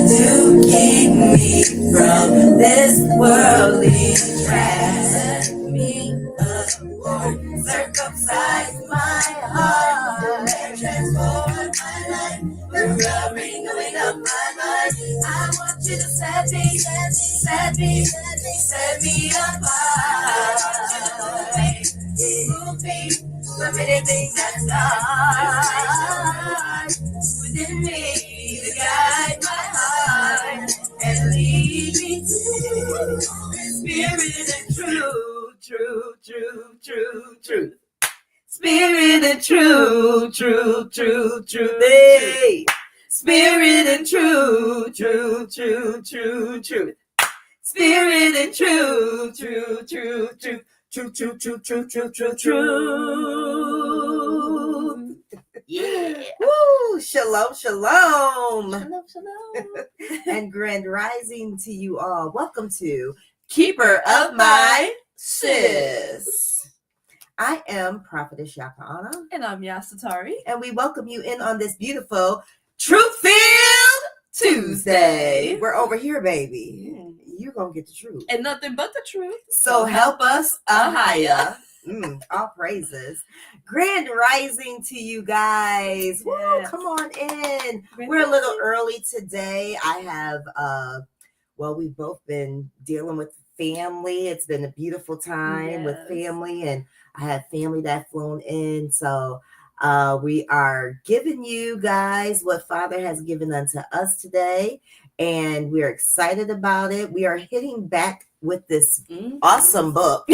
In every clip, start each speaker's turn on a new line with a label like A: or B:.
A: to keep me from this worldly trash. Set me apart, circumcise my heart, transform my life, renewing of my mind. I want you to set me apart. Move me from anything that's not within me to guide my heart and lead me to spirit and truth. Spirit and truth. Hey. Spirit and truth. Spirit and truth. Truth. Yeah. Woo! Shalom. Shalom. And grand rising to you all. Welcome to Keeper of My Sis. I am Prophetess Yahca'Anna.
B: And I'm Yasatari.
A: And we welcome you in on this beautiful Truth-Filled Tuesday. We're over here, baby. You're going to get the truth.
B: And nothing but the truth.
A: So help us, YAHUAH. All praises. Grand rising to you guys. Woo,
B: yes. Come
A: on in.
B: Grand
A: We're a little early today. I have, we've both been dealing with family. It's been a beautiful time with family, and I have family that flown in. So we are giving you guys what Father has given unto us today, and we're excited about it. We are hitting back with this awesome book.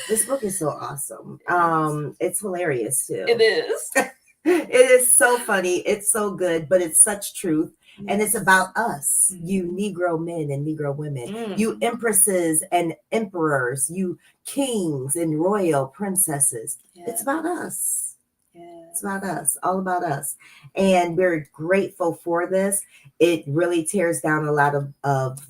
A: This book is so awesome. It's hilarious too.
B: It is.
A: It is so funny. It's so good, but it's such truth. And it's about us, you Negro men and Negro women, you empresses and emperors, you kings and royal princesses. It's about us. It's about us, all about us. And we're grateful for this. It really tears down a lot of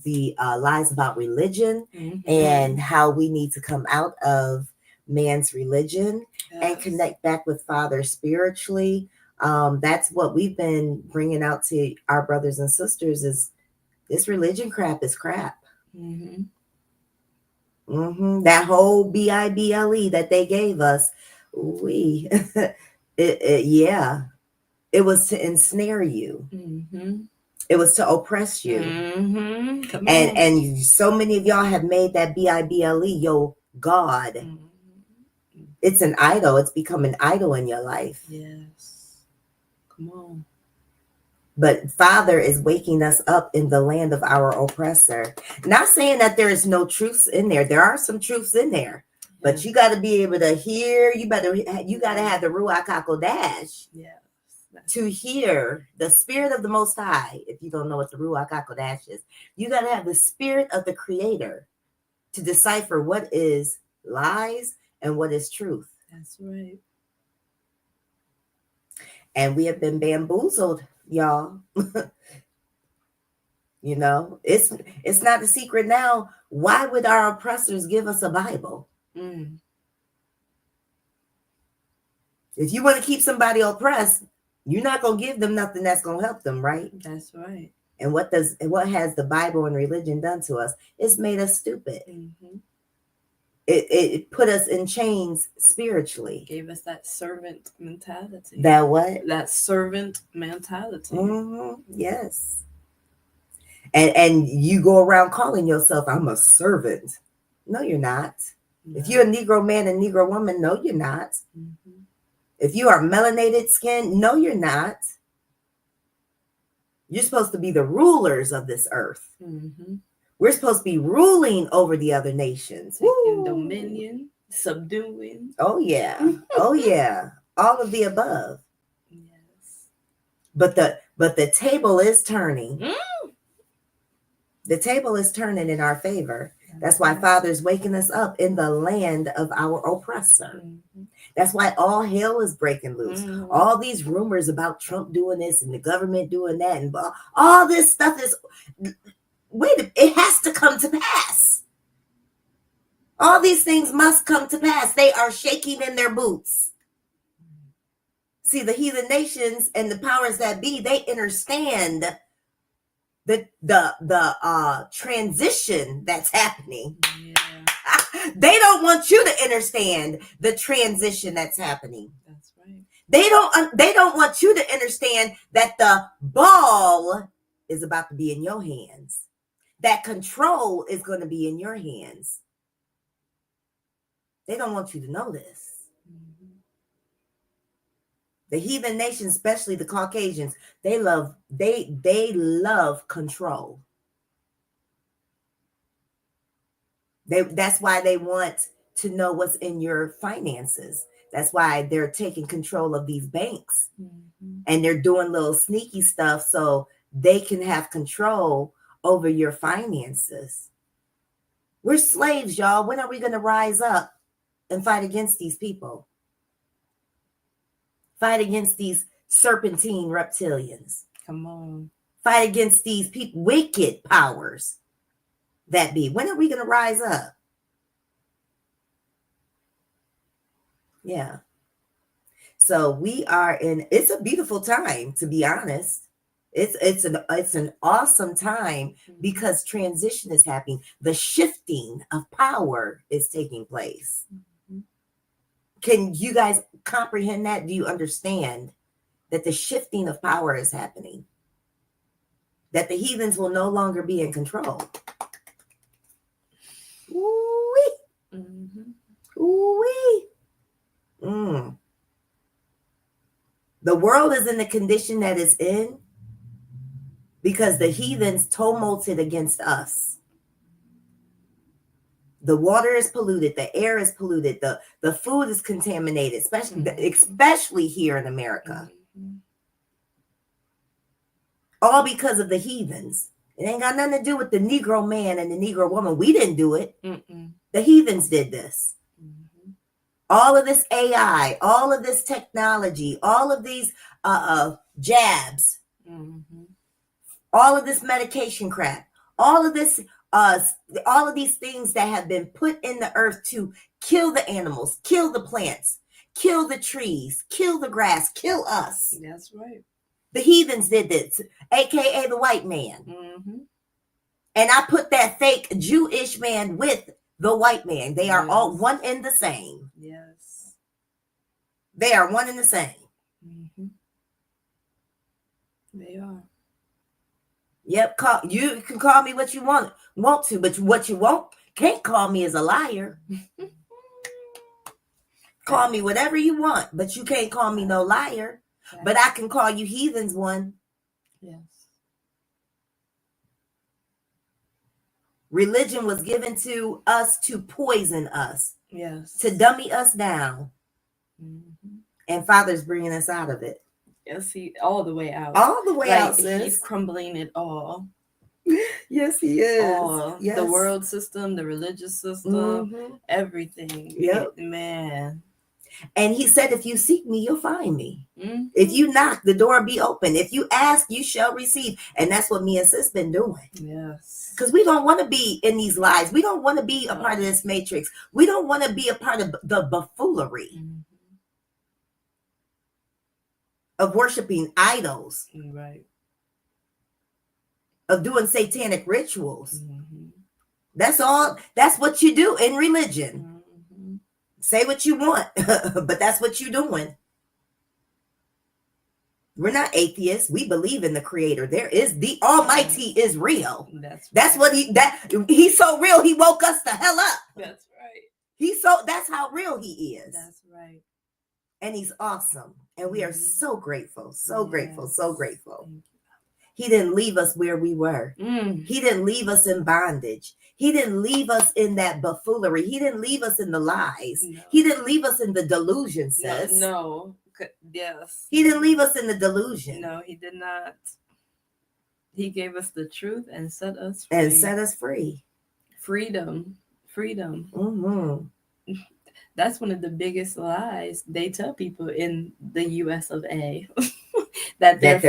A: the lies about religion and how we need to come out of man's religion and connect back with Father spiritually. That's what we've been bringing out to our brothers and sisters is this religion crap is crap. That whole Bible that they gave us, it was to ensnare you. It was to oppress you. And so many of y'all have made that Bible your God. It's an idol. It's become an idol in your life.
B: Yes. Come on.
A: But Father is waking us up in the land of our oppressor. Not saying that there is no truths in there. There are some truths in there. But you got to be able to hear. You got to have the Ruach HaKodesh to hear the Spirit of the Most High. If you don't know what the Ruach HaKodesh is, you got to have the Spirit of the Creator to decipher what is lies and what is truth.
B: That's right.
A: And we have been bamboozled, y'all. You know, it's not a secret now. Why would our oppressors give us a Bible? If you want to keep somebody oppressed, you're not going to give them nothing that's going to help them, right?
B: That's right.
A: And what has the Bible and religion done to us? It's made us stupid. It put us in chains spiritually.
B: Gave us that servant mentality.
A: That what?
B: That servant mentality.
A: Yes. And you go around calling yourself, I'm a servant. No, you're not. No. If you're a Negro man and Negro woman, no, you're not. If you are melanated skin, no, you're not. You're supposed to be the rulers of this earth. We're supposed to be ruling over the other nations.
B: Taking dominion, subduing.
A: Oh, yeah. Oh, yeah. All of the above.
B: Yes.
A: But the table is turning. The table is turning in our favor. That's why Father's waking us up in the land of our oppressor. That's why all hell is breaking loose. All these rumors about Trump doing this and the government doing that and all this stuff is... it has to come to pass. All these things must come to pass. They are shaking in their boots. See, the heathen nations and the powers that be, they understand the transition that's happening.
B: Yeah.
A: They don't want you to understand the transition that's happening.
B: That's right.
A: They don't want you to understand that the ball is about to be in your hands. That control is going to be in your hands. They don't want you to know this.
B: Mm-hmm.
A: The heathen nations, especially the Caucasians, they love control. That's why they want to know what's in your finances. That's why they're taking control of these banks.
B: Mm-hmm.
A: And they're doing little sneaky stuff so they can have control over your finances. We're slaves, y'all. When are we going to rise up and fight against these people? Fight against these serpentine reptilians.
B: Come on.
A: Fight against these wicked powers that be. When are we going to rise up? Yeah. So we are it's a beautiful time, to be honest. It's an awesome time because transition is happening. The shifting of power is taking place.
B: Mm-hmm.
A: Can you guys comprehend that? Do you understand that the shifting of power is happening? That the heathens will no longer be in control. Ooh-wee.
B: Mm-hmm.
A: Ooh-wee. Mm. The world is in the condition that it's in because the heathens tumulted against us. The water is polluted, the air is polluted, the food is contaminated, especially here in America.
B: Mm-hmm.
A: All because of the heathens. It ain't got nothing to do with the Negro man and the Negro woman. We didn't do it.
B: Mm-mm.
A: The heathens did this.
B: Mm-hmm.
A: All of this AI, all of this technology, all of these jabs,
B: Mm-hmm.
A: all of this medication crap, all of this, all of these things that have been put in the earth to kill the animals, kill the plants, kill the trees, kill the grass, kill us.
B: That's right.
A: The heathens did this, aka the white man.
B: Mm-hmm.
A: And I put that fake Jewish man with the white man. They are all one and the same.
B: Yes.
A: They are one and the same.
B: Mm-hmm. They are.
A: Yep. You can call me what you want to, but what you can't call me as a liar. Call me whatever you want, but you can't call me no liar.
B: Okay.
A: But I can call you heathens one.
B: Yes.
A: Religion was given to us to poison us,
B: Yes.
A: to dummy us down.
B: Mm-hmm.
A: And Father's bringing us out of it.
B: Yes, he all the way out.
A: All the way out,
B: He's
A: sis.
B: crumbling it all.
A: Yes, he is.
B: All.
A: Yes.
B: The world system, the religious system, everything.
A: Yep.
B: Man.
A: And he said, if you seek me, you'll find me.
B: Mm-hmm.
A: If you knock, the door be open. If you ask, you shall receive. And that's what me and sis been doing.
B: Yes.
A: Because we don't want to be in these lies. We don't want to be a part of this matrix. We don't want to be a part of the buffoonery of worshiping idols,
B: Right.
A: of doing satanic rituals.
B: Mm-hmm.
A: That's all. That's what you do in religion.
B: Mm-hmm.
A: Say what you want, but that's what you're doing. We're not atheists. We believe in the Creator. There is the Almighty is real. That's what he's so real. He woke us the hell up.
B: That's right.
A: That's how real he is.
B: That's right.
A: And he's awesome. And we are so grateful, so grateful, so grateful.
B: Thank you.
A: He didn't leave us where we were. He didn't leave us in bondage. He didn't leave us in that buffoonery. He didn't leave us in the lies.
B: No.
A: He didn't leave us in the delusion, sis.
B: No. Yes.
A: He didn't leave us in the delusion.
B: No, he did not. He gave us the truth and set us free.
A: And set us free.
B: Freedom.
A: Mm-hmm.
B: That's one of the biggest lies they tell people in the US of A. that they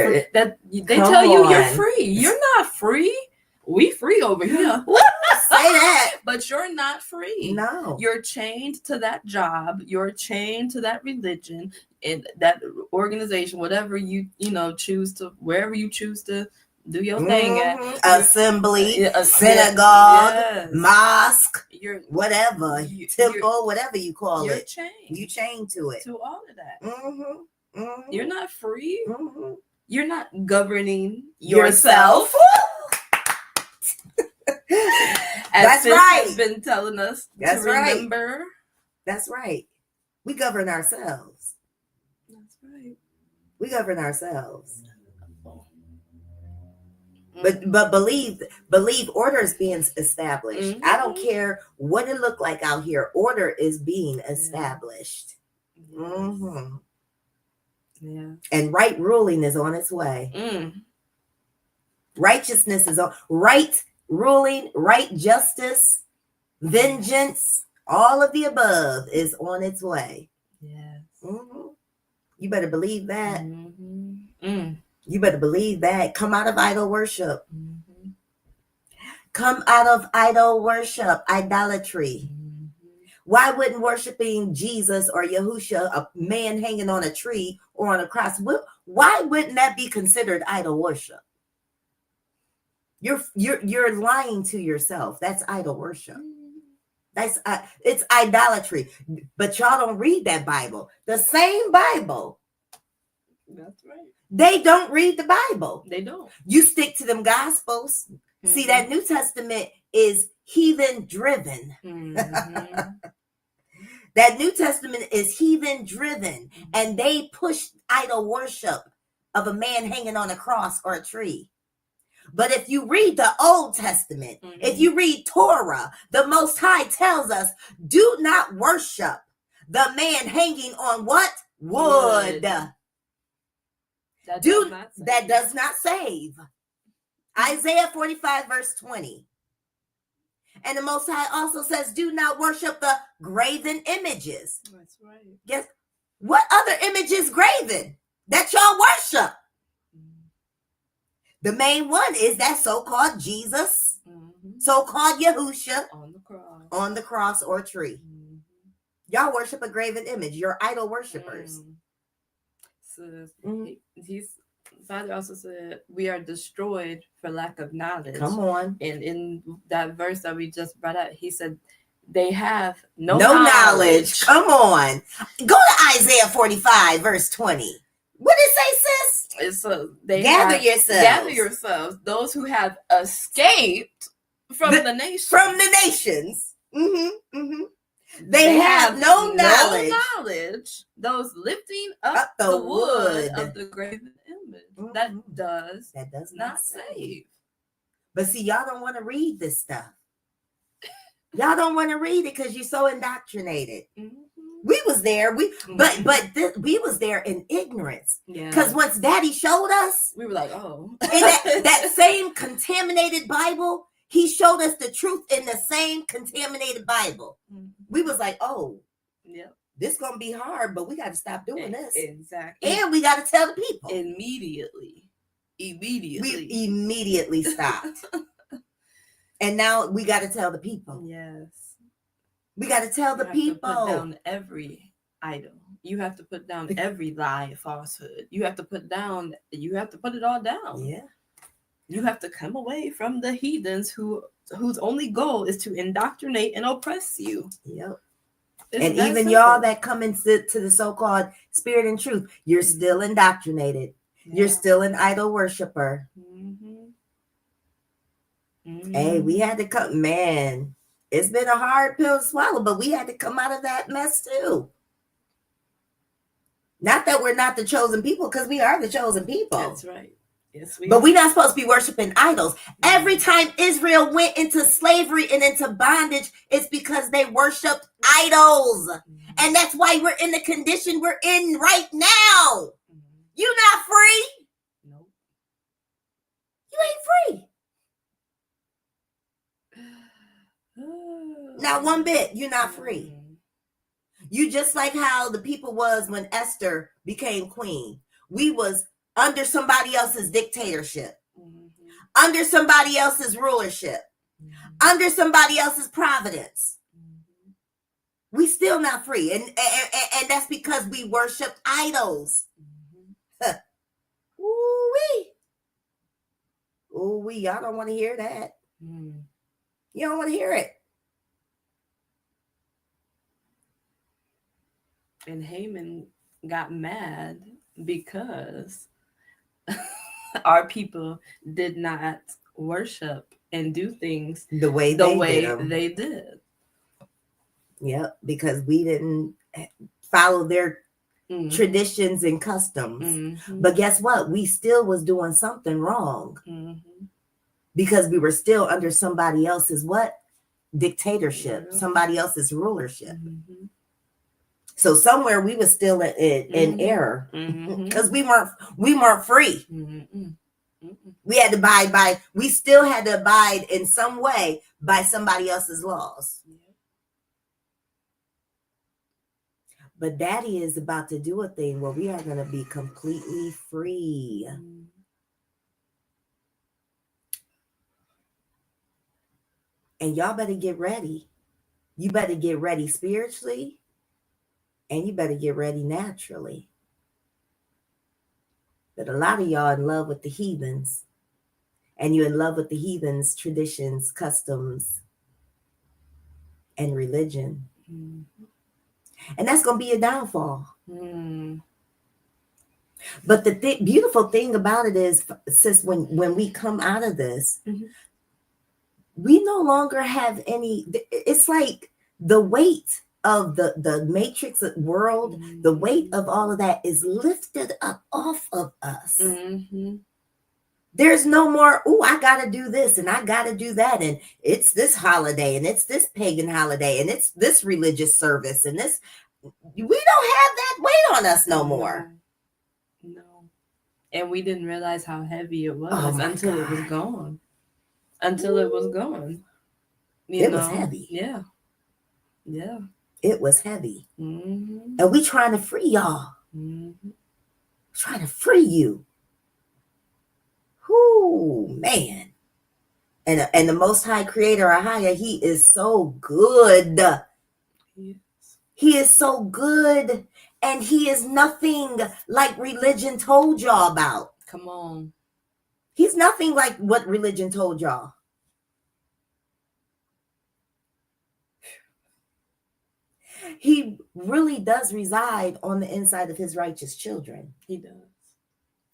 B: tell you you're free. You're not free. We free over here.
A: What, Say that.
B: But you're not free.
A: No.
B: You're chained to that job. You're chained to that religion and that organization, whatever you choose to, wherever you choose to do your thing at.
A: Assembly, synagogue, mosque, whatever, temple, whatever you call
B: you're
A: it.
B: Chained.
A: You chained to it.
B: To all of that.
A: You're
B: not free.
A: Mm-hmm.
B: You're not governing yourself.
A: That's right.
B: Has been telling us
A: That's
B: to remember.
A: Right. That's right. We govern ourselves.
B: That's right.
A: We govern ourselves. But believe order is being established. I don't care what it look like out here. Order is being established.
B: Yes.
A: Yeah. And right ruling is on its way. Righteousness is on right ruling, right justice, vengeance, all of the above is on its way.
B: Yes.
A: You better believe that. You better believe that. Come out of idol worship. Come out of idol worship, idolatry. Why wouldn't worshiping Jesus or Yahushua, a man hanging on a tree or on a cross, why wouldn't that be considered idol worship? You're lying to yourself. That's idol worship. That's it's idolatry. But y'all don't read that Bible. The same Bible.
B: That's right.
A: They don't read the Bible.
B: They don't.
A: You stick to them Gospels. See, that New Testament is heathen driven. That New Testament is heathen driven, and they push idol worship of a man hanging on a cross or a tree. But if you read the Old Testament, if you read Torah, the Most High tells us, do not worship the man hanging on what? Wood. That does not save. Isaiah 45 verse 20. And the Most High also says, do not worship the graven images.
B: That's right.
A: Guess what other image is graven that y'all worship? The main one is that so-called Jesus, so-called Yahushua on the cross or tree. Y'all worship a graven image. You're idol worshipers.
B: So his Father also said, we are destroyed for lack of knowledge.
A: Come on.
B: And in that verse that we just brought up, he said, they have no
A: knowledge. Come on. Go to Isaiah 45, verse 20. What did it say, sis?
B: Gather yourselves. Those who have escaped from the nations.
A: From the nations. They have no knowledge.
B: Those lifting up the wood of the graven image. That does not save.
A: But see, y'all don't want to read this stuff. Y'all don't want to read it because you're so indoctrinated. We was there. We was there in ignorance. Because once Daddy showed us,
B: we were like, oh.
A: In that same contaminated Bible, he showed us the truth in the same contaminated Bible. We was like, oh, this gonna be hard, but we got to stop doing this.
B: Exactly.
A: And we got to tell the people.
B: Immediately. We
A: immediately stopped. And now we got to tell the people.
B: Yes.
A: We got to tell the people.
B: You have to put down every idol. You have to put down every lie, falsehood. You have to put it all down.
A: Yeah.
B: You have to come away from the heathens whose only goal is to indoctrinate and oppress you.
A: Yep. And even y'all that come into the so-called spirit and truth, you're still indoctrinated. Yeah. You're still an idol worshiper. Hey, we had to come, man. It's been a hard pill to swallow, but we had to come out of that mess too. Not that we're not the chosen people, because we are the chosen people.
B: That's right. Yes,
A: but we're not supposed to be worshiping idols. Every time Israel went into slavery and into bondage, it's because they worshiped idols. And that's why we're in the condition we're in right now. You're not free.
B: Nope.
A: You ain't free. Not one bit. You're not free. You just like how the people was when Esther became queen. We was under somebody else's dictatorship, under somebody else's rulership. under somebody else's providence. We still not free, and that's because we worship idols. Ooh-wee. Ooh-wee, y'all don't want to hear that. You don't want to hear it.
B: And Haman got mad because our people did not worship and do things
A: the way
B: they did.
A: Yep, because we didn't follow their traditions and customs. But guess what? We still was doing something wrong because we were still under somebody else's what? Dictatorship, somebody else's rulership. So somewhere we were still in error because we weren't free. We had to abide by. We still had to abide in some way by somebody else's laws. But Daddy is about to do a thing where we are going to be completely free. And y'all better get ready. You better get ready spiritually. And you better get ready naturally. But a lot of y'all in love with the heathens. And you're in love with the heathens' traditions, customs, and religion. And that's going to be a downfall. But the beautiful thing about it is, sis, when we come out of this, we no longer have any, it's like the weight of the matrix world, the weight of all of that is lifted up off of us. There's no more, I got to do this and I got to do that. And it's this holiday and it's this pagan holiday and it's this religious service and this. We don't have that weight on us no more.
B: No. And we didn't realize how heavy it was until it was gone. Until it was gone.
A: It was heavy.
B: Yeah. Yeah.
A: It was heavy. And we trying to free y'all. Trying to free you. Whoo, man. And the Most High Creator, YAHUAH, He is so good. He is so good. And He is nothing like religion told y'all about.
B: Come on.
A: He's nothing like what religion told y'all. He really does reside on the inside of His righteous children.
B: He does.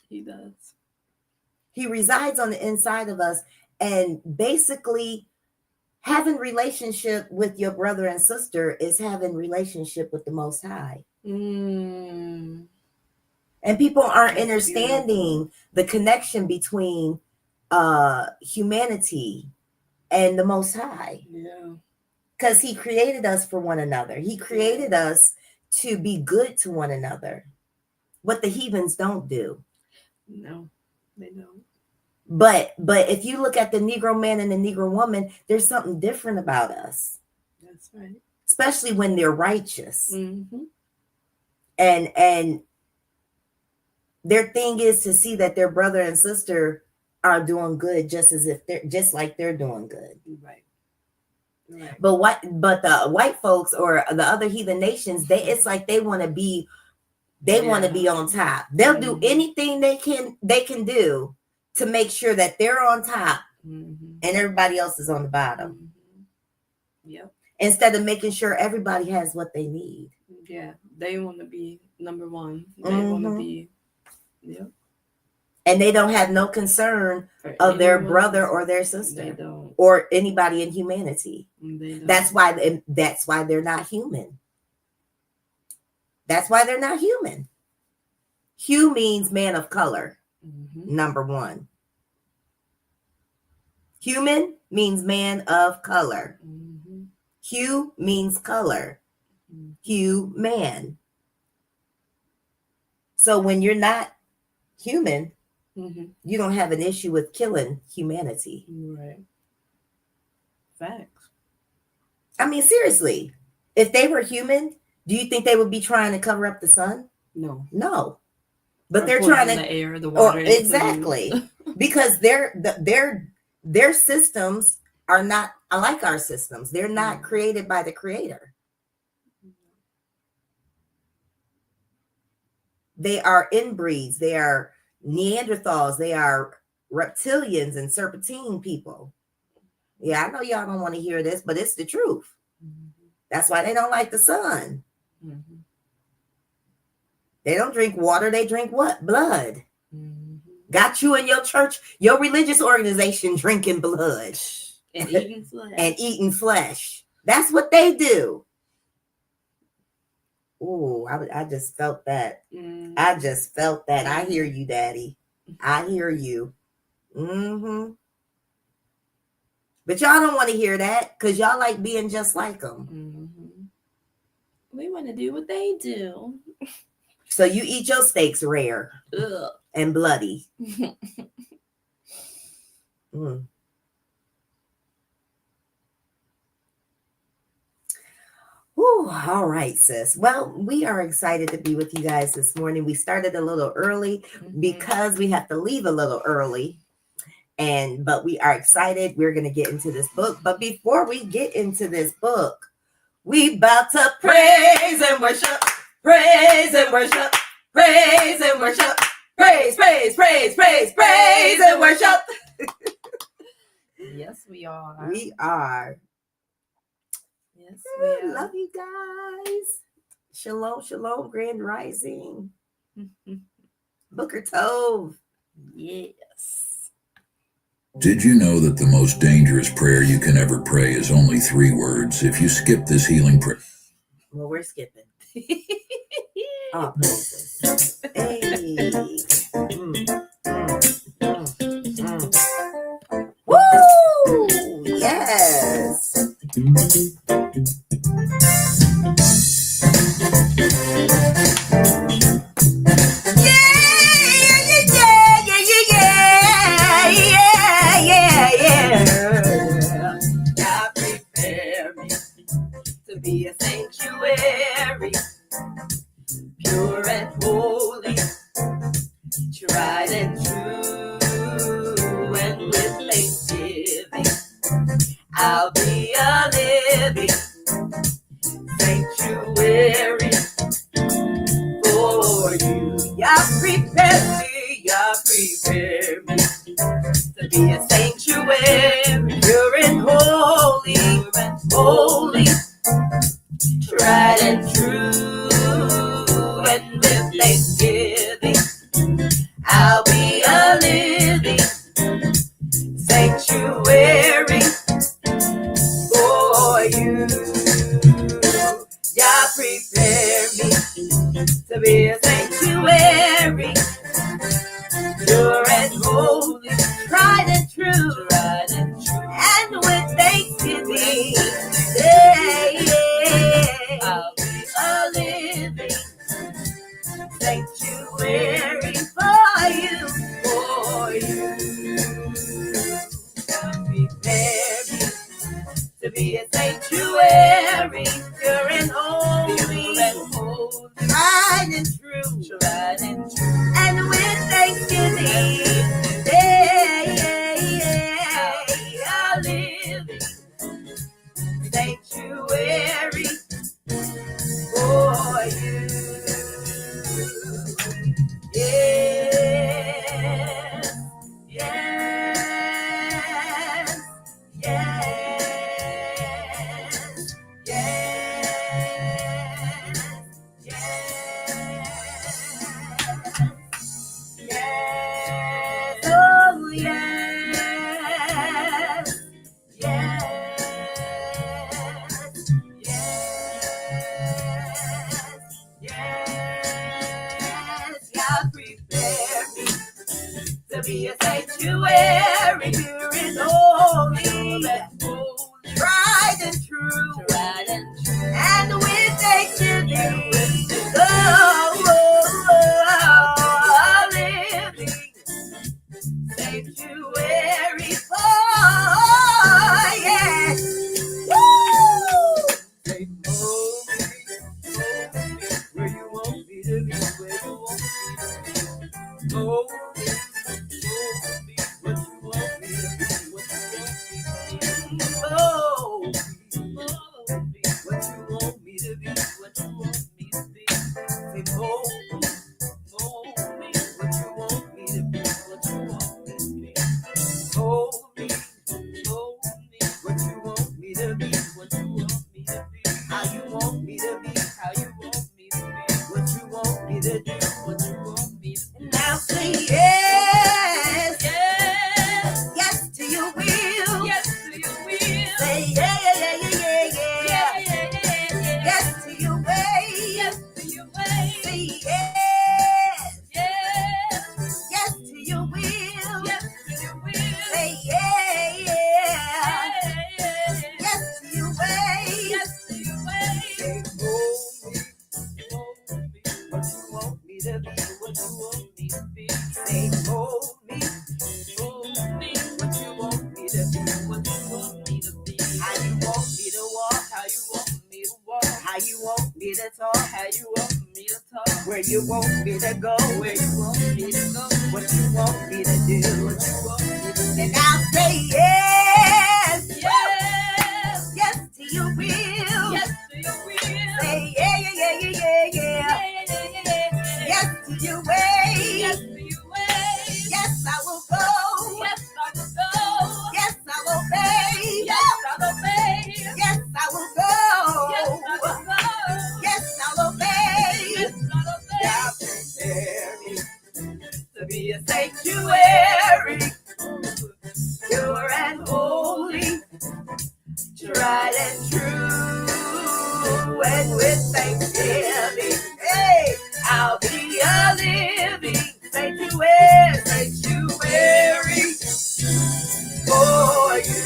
B: He does.
A: He resides on the inside of us, and basically having relationship with your brother and sister is having relationship with the Most High. And people aren't understanding the connection between humanity and the Most High.
B: Yeah.
A: Because He created us for one another. He created us to be good to one another. What the heathens don't do.
B: No, they don't.
A: But if you look at the Negro man and the Negro woman, there's something different about us.
B: That's right.
A: Especially when they're righteous. And their thing is to see that their brother and sister are doing good just like they're doing good.
B: Right.
A: But the white folks or the other heathen nations, it's like they want to be on top. They'll do anything they can do to make sure that they're on top and everybody else is on the bottom.
B: Yep.
A: Instead of making sure everybody has what they need.
B: Yeah, they want to be number one. They want to be,
A: And they don't have no concern of their brother or their sister.
B: They don't.
A: Or anybody in humanity.
B: They don't.
A: That's why they're not human. That's why they're not human. Hue means man of color. Number one. Human means man of color. Hue means color. Hue, man. So when you're not human, you don't have an issue with killing humanity.
B: Right. Facts.
A: I mean, seriously, if they were human, do you think they would be trying to cover up the sun?
B: No.
A: No. But they're trying to
B: the air, the water.
A: Exactly. Because their systems are not like our systems. They're not created by the Creator. They are inbreeds. They are Neanderthals. They are reptilians and serpentine people. Yeah, I know y'all don't want to hear this, but it's the truth. That's why they don't like the sun. They don't drink water. They drink what? Blood. Got you in your church, your religious organization drinking blood.
B: And eating flesh.
A: And eating flesh. That's what they do. Oh, I just felt that. I just felt that. I hear you, Daddy. I hear you. But y'all don't want to hear that because y'all like being just like them.
B: We want to do what they do.
A: So you eat your steaks rare.
B: Ugh.
A: And bloody. Whew, all right, sis. Well, we are excited to be with you guys this morning. We started a little early because we have to leave a little early. But we are excited. We're going to get into this book. But before we get into this book, we about to praise and worship. Praise and worship. Praise and worship. Praise, praise, praise, praise, praise and worship.
B: Yes, we are.
A: We are.
B: Yes, we are.
A: Love you guys. Shalom, shalom, grand rising. Booker Tove.
B: Yes.
C: Did you know that the most dangerous prayer you can ever pray is only 3 words? If you skip this healing prayer.
A: Well, we're skipping. Oh, praises. Hey. Woo! Yes. God prepare me to be a sanctuary, pure and holy, tried and true, and with thanksgiving, I'll be a living sanctuary for you. Y'all prepare me to be a sanctuary, pure and holy, tried and true, and with thanksgiving, I'll be a living sanctuary for you. Y'all prepare me to be a sanctuary, pure and holy, tried and true, and with thanksgiving, I'll be a living sanctuary for you. Prepare me to be a sanctuary, pure and holy, tried and true, and with thanksgiving, a living sanctuary for you. Yes, yes, yes, yes, yes, yes, oh yes, yes, yes, God prepare me to be a sanctuary, pure and holy, tried and true, and with thanksgiving, a living sanctuary for yes. Woo! Say, hold me where you want me to be, where you want me to be. Hold me what you want me to be, what you want me to be. say, mold me.
B: Mold me. What you want me to be? What you want me to be?
A: How you want me to walk?
B: How you want me to walk?
A: How you want me to talk?
B: How you want me to talk?
A: Where you want me to go?
B: Where you want me to go?
A: What you want me to do?
B: What you want me to do?
A: And I'll say yes.
B: Yes.
A: Yes to your will.
B: Yes to your will.
A: Say yeah, yeah, yeah, yeah, yeah, yeah. Yes to your way.
B: Yes to your way.
A: Yes, I will go.
B: Yes, I will go.
A: Yes, I'll obey.
B: Yes, I'll obey.
A: Yes, I will go.
B: Yes, I will go.
A: Yes, I'll obey.
B: Yes, I'll obey.
A: God prepare me
B: To be a
A: sanctuary, pure and holy, tried and true, and with thanksgiving, hey, I'll be a living sanctuary for you.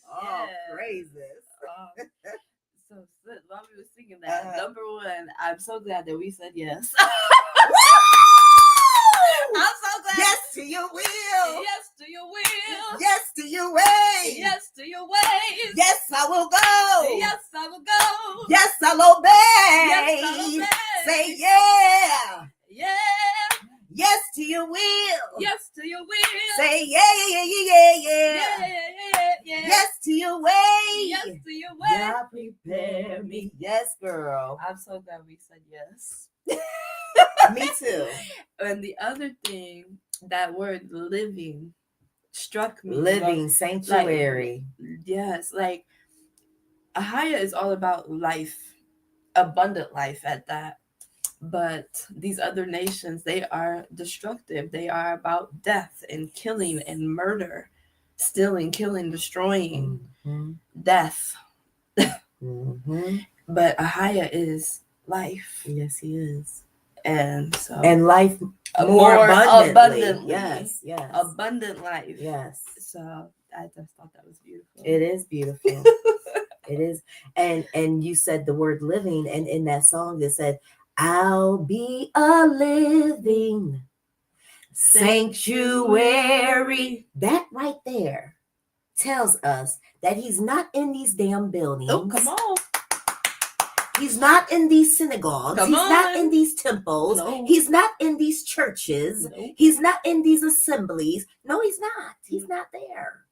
A: Oh,
B: Yeah.
A: praises.
B: So while we were singing that, number one, I'm so glad that we said yes. I'm so glad.
A: Yes to your will.
B: Yes to your will.
A: Yes to your way.
B: Yes to your ways.
A: Yes, I will go.
B: Yes, I will go.
A: Yes, I'll obey.
B: Yes, I'll obey.
A: Say yeah.
B: Yeah.
A: Yes to your will.
B: Yes to your will.
A: Say yeah, yeah, yeah, yeah, yeah.
B: Yeah.
A: Yes to your way.
B: Yes to your way.
A: God prepare me. Yes, girl.
B: I'm so glad we said yes.
A: Me too.
B: And the other thing, that word living struck me.
A: Living sanctuary.
B: Yes, like YAHUAH is all about life, abundant life at that. But these other nations, they are destructive. They are about death and killing and murder, stealing, killing, destroying, death.
A: Mm-hmm.
B: But YAHUAH is life.
A: Yes, he is.
B: And so
A: And life more abundantly. Yes, yes.
B: Abundant life.
A: Yes.
B: So I just thought that was beautiful.
A: It is beautiful. It is. And you said the word living, and in that song it said, I'll be a living sanctuary. That right there tells us that he's not in these damn buildings.
B: Oh, come on.
A: He's not in these synagogues.
B: Come
A: He's not
B: on.
A: in these temples.
B: No.
A: He's not in these churches.
B: No.
A: He's not in these assemblies. No, he's not. He's not there.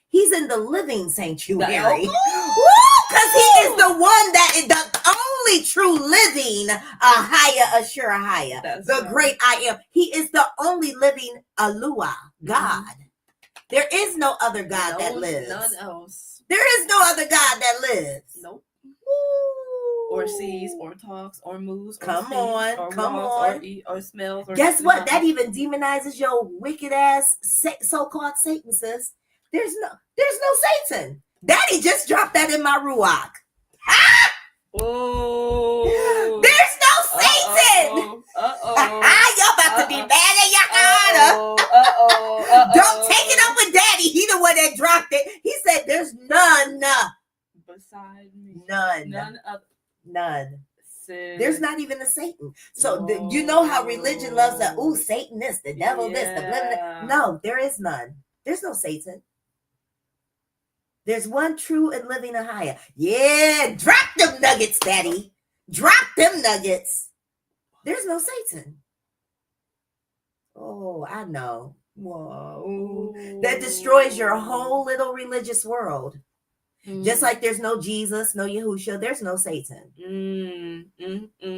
A: He's in the living sanctuary. Because he is the one that is the only true living YAHUAH, YAHUAH,
B: That's
A: the
B: right.
A: great I am. He is the only living YAHUAH, God. There is no other God that lives.
B: None else.
A: There is no other God that lives.
B: Nope.
A: Ooh.
B: Or sees, or talks, or moves, or
A: Come
B: speaks,
A: on,
B: or
A: come
B: walks,
A: on.
B: or eat, or smells. Or
A: Guess what?
B: smells.
A: That even demonizes your wicked ass so-called Satan, sis. There's no Satan. Daddy just dropped that in my ruach.
B: Oh.
A: There's no Satan. Y'all about to be mad at Yahca'Anna. Don't take it up with Daddy. He the one that dropped it. He said there's none.
B: Beside me.
A: None.
B: None other.
A: None.
B: Sis.
A: There's not even a Satan. So you know how religion loves that. Ooh, Satan this, the devil this, the blah, blah, blah. No, there is none. There's no Satan. There's one true and living YAHUAH. Yeah, drop them nuggets, Daddy. Drop them nuggets. There's no Satan. Oh, I know. Whoa. That destroys your whole little religious world. Just like there's no Jesus, no Yahushua, there's no Satan.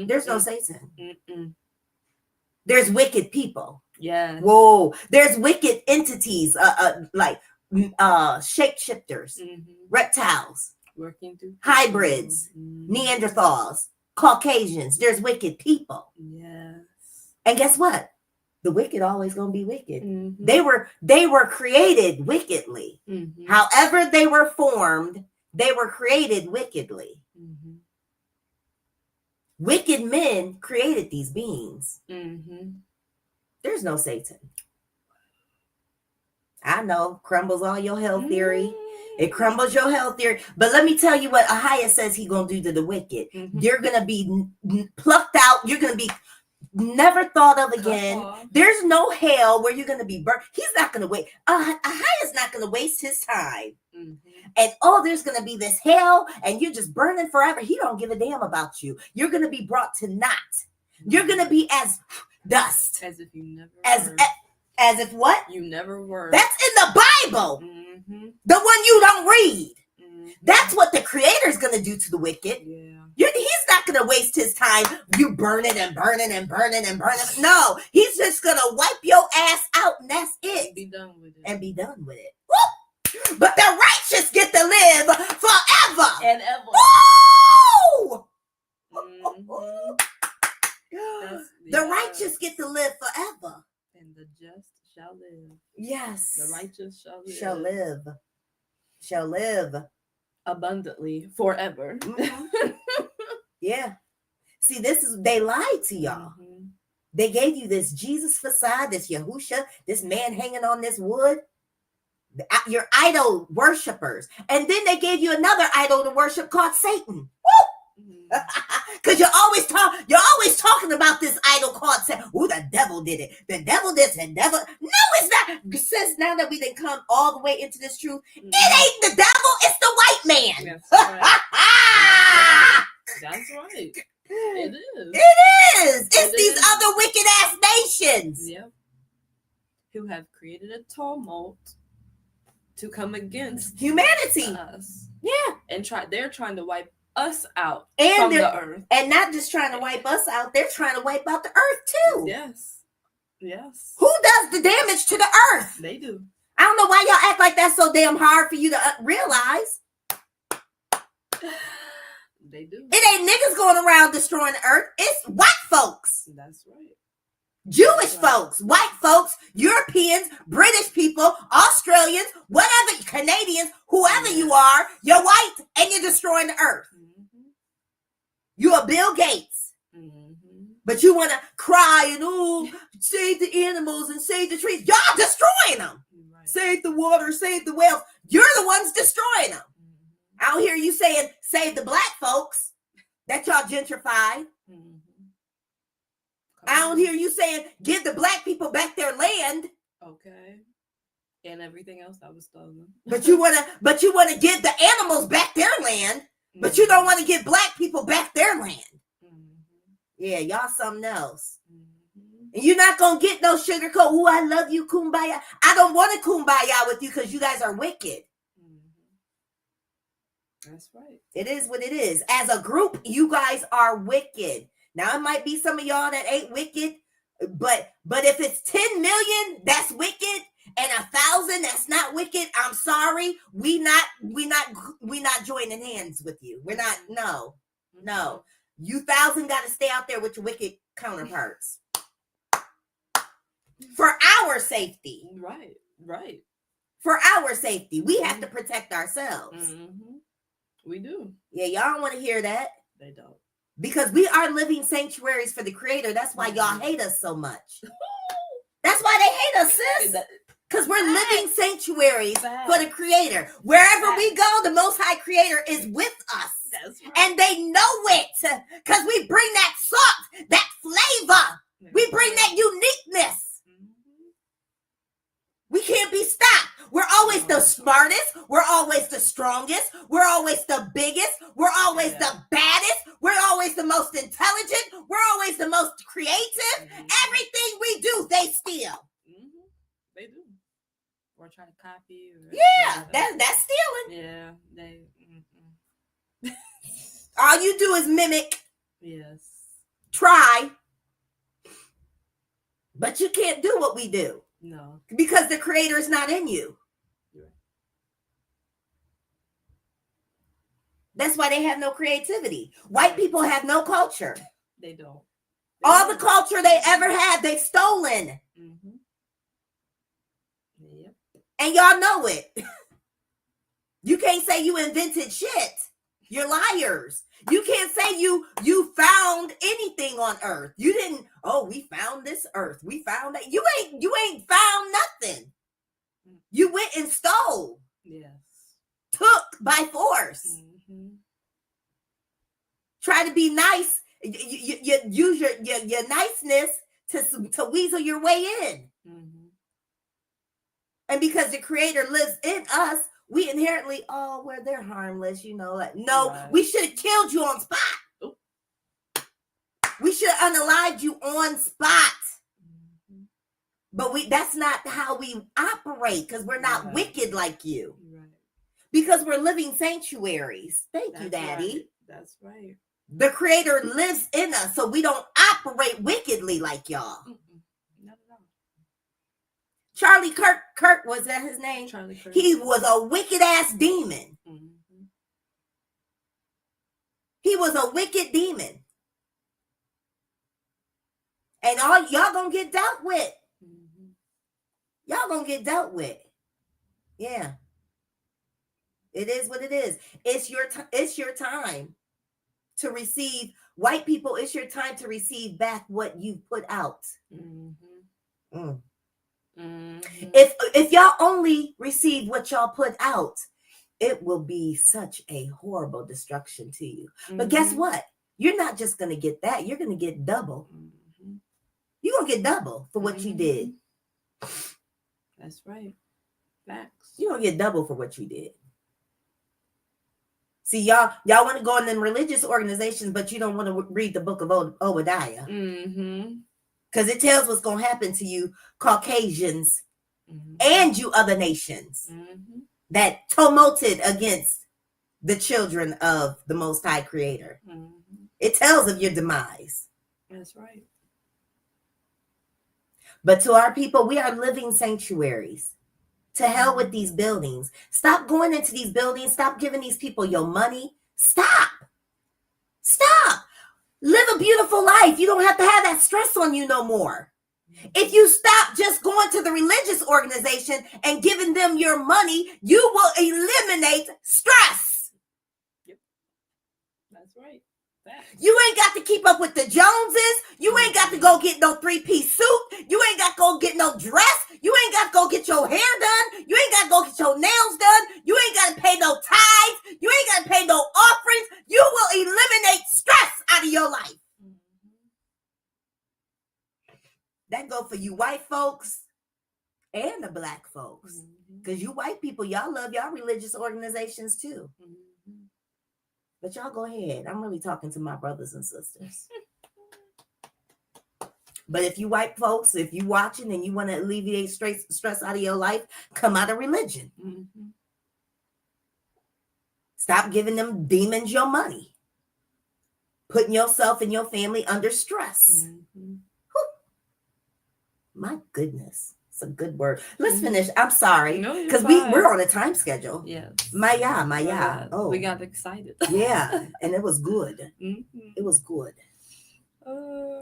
A: There's no Satan. There's wicked people.
B: Yeah.
A: Whoa. There's wicked entities, like shapeshifters, reptiles,
B: Working through
A: hybrids, Neanderthals, Caucasians. There's wicked people.
B: Yes.
A: And guess what? The wicked always gonna be wicked.
B: Mm-hmm.
A: They were created wickedly.
B: Mm-hmm.
A: However they were formed, they were created wickedly.
B: Mm-hmm.
A: Wicked men created these beings.
B: Mm-hmm.
A: There's no Satan. I know, crumbles all your hell theory. It crumbles your health theory. But let me tell you what YAHUAH says he gonna do to the wicked. You're gonna be plucked out. You're gonna be never thought of again. There's no hell where you're gonna be burnt. He's not gonna wait. YAHUAH's not gonna waste his time. And there's gonna be this hell, and you're just burning forever. He don't give a damn about you. You're gonna be brought to naught. You're gonna be as dust,
B: as if you never
A: as if what?
B: You never were.
A: That's in the Bible. The one you don't read. That's what the Creator's gonna do to the wicked. He's not gonna waste his time you burning and burning and burning and burning. No, he's just gonna wipe your ass out, and that's it.
B: Be done with it.
A: And be done with it. Woo! But the righteous get to live forever
B: and ever.
A: Woo! The righteous get to live forever.
B: And the just shall live.
A: Yes.
B: The righteous shall live.
A: Shall live.
B: Abundantly forever.
A: Yeah. See, they lied to y'all. They gave you this Jesus facade, this Yahusha, this man hanging on this wood. Your idol worshipers. And then they gave you another idol to worship called Satan. Woo! Because you're always talking about this idol called Satan. Ooh, the devil did it. The devil this and devil. No, it's not. Since now that we didn't come all the way into this truth, it ain't the devil, it's the white man.
B: That's right. It is.
A: It is. It's these other wicked ass nations.
B: Yep. Who have created a tumult to come against
A: humanity.
B: Us.
A: Yeah.
B: And they're trying to wipe us out from the earth.
A: And not just trying to wipe us out, they're trying to wipe out the earth too.
B: Yes. Yes.
A: Who does the damage to the earth?
B: They do.
A: I don't know why y'all act like that's so damn hard for you to realize.
B: They do.
A: It ain't niggas going around destroying the earth. It's white folks.
B: That's right.
A: Jewish folks, white folks, Europeans, British people, Australians, whatever, Canadians, whoever you are, you're white and you're destroying the earth. You're a Bill Gates. But you want to cry and save the animals and save the trees. Y'all destroying them. Right. Save the water, save the whales. You're the ones destroying them. I don't hear you saying save the black folks that y'all gentrified. I don't hear you saying give the black people back their land.
B: Okay. And everything else that was stolen.
A: But you wanna give the animals back their land, but you don't want to give black people back their land. Yeah, y'all something else. And you're not gonna get no sugarcoat. Ooh, I love you, kumbaya. I don't want to kumbaya with you because you guys are wicked.
B: That's right.
A: It is what it is. As a group, you guys are wicked. Now, it might be some of y'all that ain't wicked, but if it's 10 million, that's wicked, and 1,000, that's not wicked. I'm sorry, we not joining hands with you. We're not. No. You 1,000 got to stay out there with your wicked counterparts for our safety.
B: Right.
A: For our safety, we have to protect ourselves.
B: We do.
A: Yeah, y'all don't want to hear that.
B: They don't.
A: Because we are living sanctuaries for the Creator. That's why y'all hate us so much. That's why they hate us, sis. Because we're living sanctuaries for the Creator. Wherever we go, the Most High Creator is with us.
B: That's right.
A: And they know it. Because we bring that salt, that flavor. We bring that uniqueness. We can't be stopped. We're always the smartest. We're always the strongest. We're always the biggest. We're always the baddest. We're always the most intelligent. We're always the most creative. Everything we do, they steal.
B: They do. Or try to copy.
A: Yeah, that's stealing.
B: Yeah, they.
A: All you do is mimic.
B: Yes.
A: Try. But you can't do what we do.
B: No.
A: Because the Creator is not in you.
B: Right.
A: That's why they have no creativity. White people have no culture.
B: They don't.
A: All the culture they ever had, they've stolen.
B: Yep.
A: And y'all know it. You can't say you invented shit. You're liars. You can't say you found anything on earth. You didn't, we found this earth. We found that. You ain't found nothing. You went and stole.
B: Yes.
A: by force. Try to be nice. You use your niceness to weasel your way in. And because the Creator lives in us, we inherently, well, they're harmless, like, no, right. We should have killed you on spot. Ooh. We should have unalived you on spot. But that's not how we operate, because we're not wicked like you. Right. Because we're living sanctuaries. Thank you, Daddy.
B: Right. That's right.
A: The Creator lives in us, so we don't operate wickedly like y'all. Not at all. Charlie Kirk, was that his name?
B: Charlie Kirk.
A: He was a wicked ass demon. He was a wicked demon. And y'all gonna get dealt with. Y'all gonna get dealt with. Yeah. It is what it is. It's your time to receive. White people, it's your time to receive back what you put out. If y'all only receive what y'all put out, it will be such a horrible destruction to you. But guess what? You're not just gonna get that. You're gonna get double. You're gonna get double for what you did.
B: That's right. Facts.
A: You're gonna get double for what you did. See, y'all want to go in them religious organizations, but you don't want to read the book of Obadiah. Because it tells what's going to happen to you, Caucasians, and you other nations that tumulted against the children of the Most High Creator. It tells of your demise.
B: That's right.
A: But to our people, we are living sanctuaries. To hell with these buildings. Stop going into these buildings. Stop giving these people your money. Stop. Live a beautiful life. You don't have to have that stress on you no more. If you stop just going to the religious organization and giving them your money, you will eliminate stress.
B: Yep. That's right.
A: You ain't got to keep up with the Joneses. You ain't got to go get no 3-piece suit. You ain't got to go get no dress. You ain't got to go get your hair done. You ain't got to go get your nails done. You ain't got to pay no tithes. You ain't got to pay no offerings. You will eliminate stress out of your life. That go for you white folks and the black folks. Because you white people, y'all love y'all religious organizations too. But y'all go ahead. I'm really talking to my brothers and sisters. But if you white folks, if you watching and you want to alleviate stress out of your life, come out of religion. Stop giving them demons your money. Putting yourself and your family under stress. My goodness. It's a good word. Let's finish. I'm sorry. Because we're on a time schedule.
B: Yes.
A: Maya. Oh.
B: We got excited.
A: Yeah. And it was good. It was good.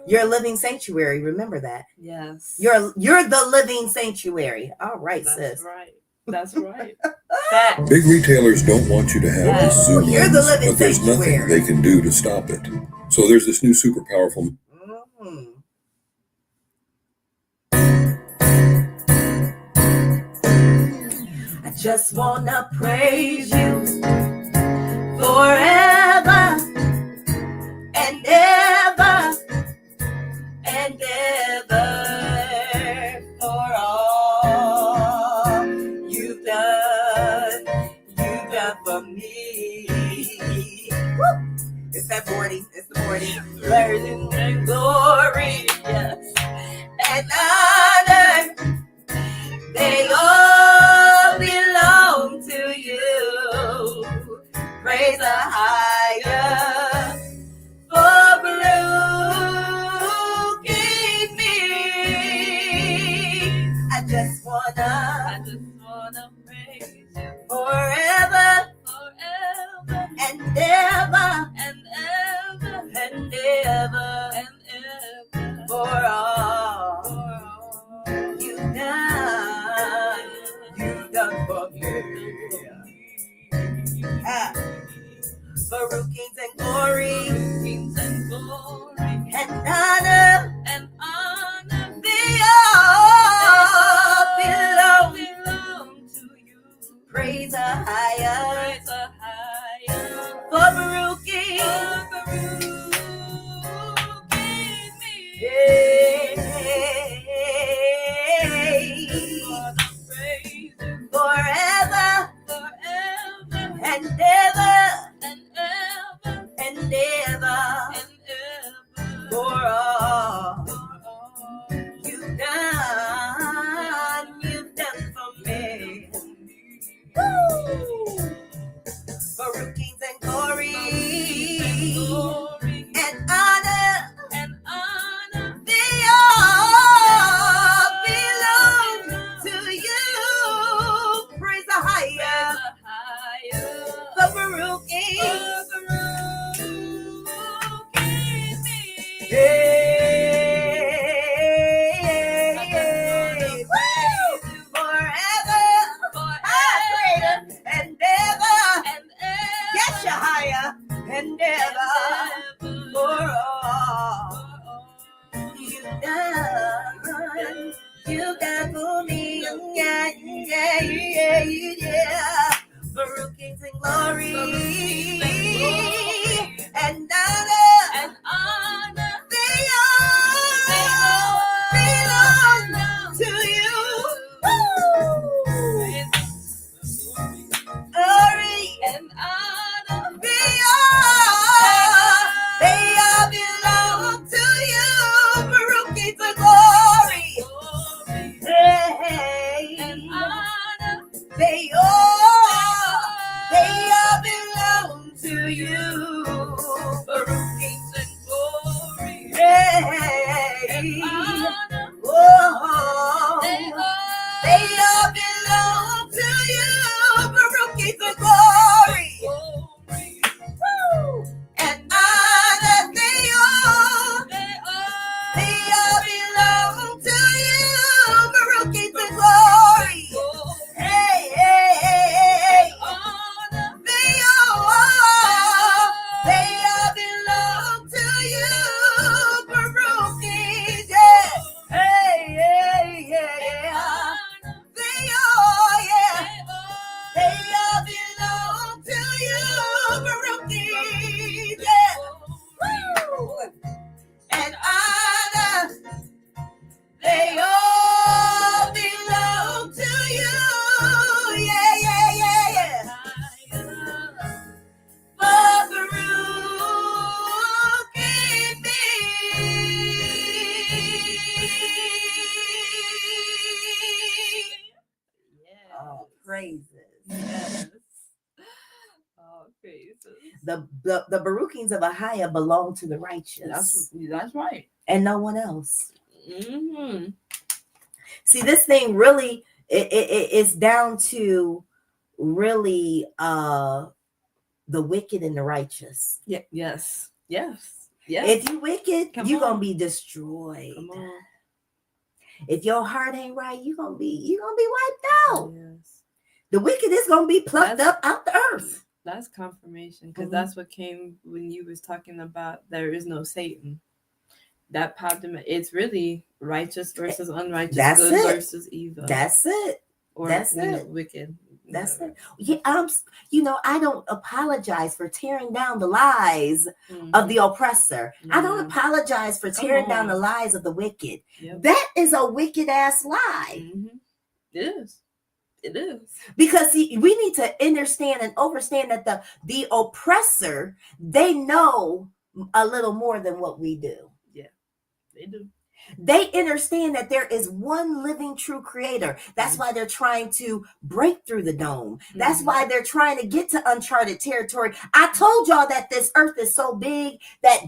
A: You're a living sanctuary. Remember that.
B: Yes.
A: You're the living sanctuary. All right,
B: That's
A: sis.
B: right. That's right.
C: Big retailers don't want you to have this Zoom
A: You're the
C: lens,
A: living
C: but there's nothing
A: sanctuary.
C: they can do to stop it. So there's this new super powerful.
A: I just wanna praise you forever and ever and ever for all you've done for me. Woo! It's that 40. It's the 40. Praise and glory, yes, and honor, they all belong to you. Praise the higher for brooking me. I just wanna praise you forever and ever and ever for all you've done for me. For kings and glory and honor, they all belong to you. Praise the higher
B: Yes. Oh, praises.
A: The Baruchings of Yahuah belong to the righteous.
B: That's right.
A: And no one else.
B: Mm-hmm.
A: See, this thing really it's down to really the wicked and the righteous.
B: Yeah. Yes. Yes. Yes.
A: If you wicked,
B: Come
A: you're
B: on.
A: gonna be destroyed.
B: Come on.
A: If your heart ain't right, you're gonna be wiped out.
B: Yes.
A: The wicked is gonna be plucked up out the earth.
B: That's confirmation, because
A: Mhm.
B: that's what came when you was talking about there is no Satan. That popped in. It's really righteous versus unrighteous,
A: That's
B: good
A: it.
B: versus evil.
A: That's it.
B: or
A: that's
B: you know,
A: it.
B: wicked.
A: That's
B: whatever.
A: it. Yeah, I don't apologize for tearing down the lies
B: Mhm.
A: of the oppressor. I don't
B: Yeah.
A: apologize for
B: Come
A: tearing down
B: on.
A: the lies of the wicked.
B: Yep.
A: That is a wicked ass lie.
B: Mhm. It is. It is.
A: Because see, we need to understand and overstand that the oppressor, they know a little more than what we do.
B: Yeah, they do.
A: They understand that there is one living true creator. That's why they're trying to break through the dome. That's
B: Mhm.
A: why they're trying to get to uncharted territory. I told y'all that this earth is so big that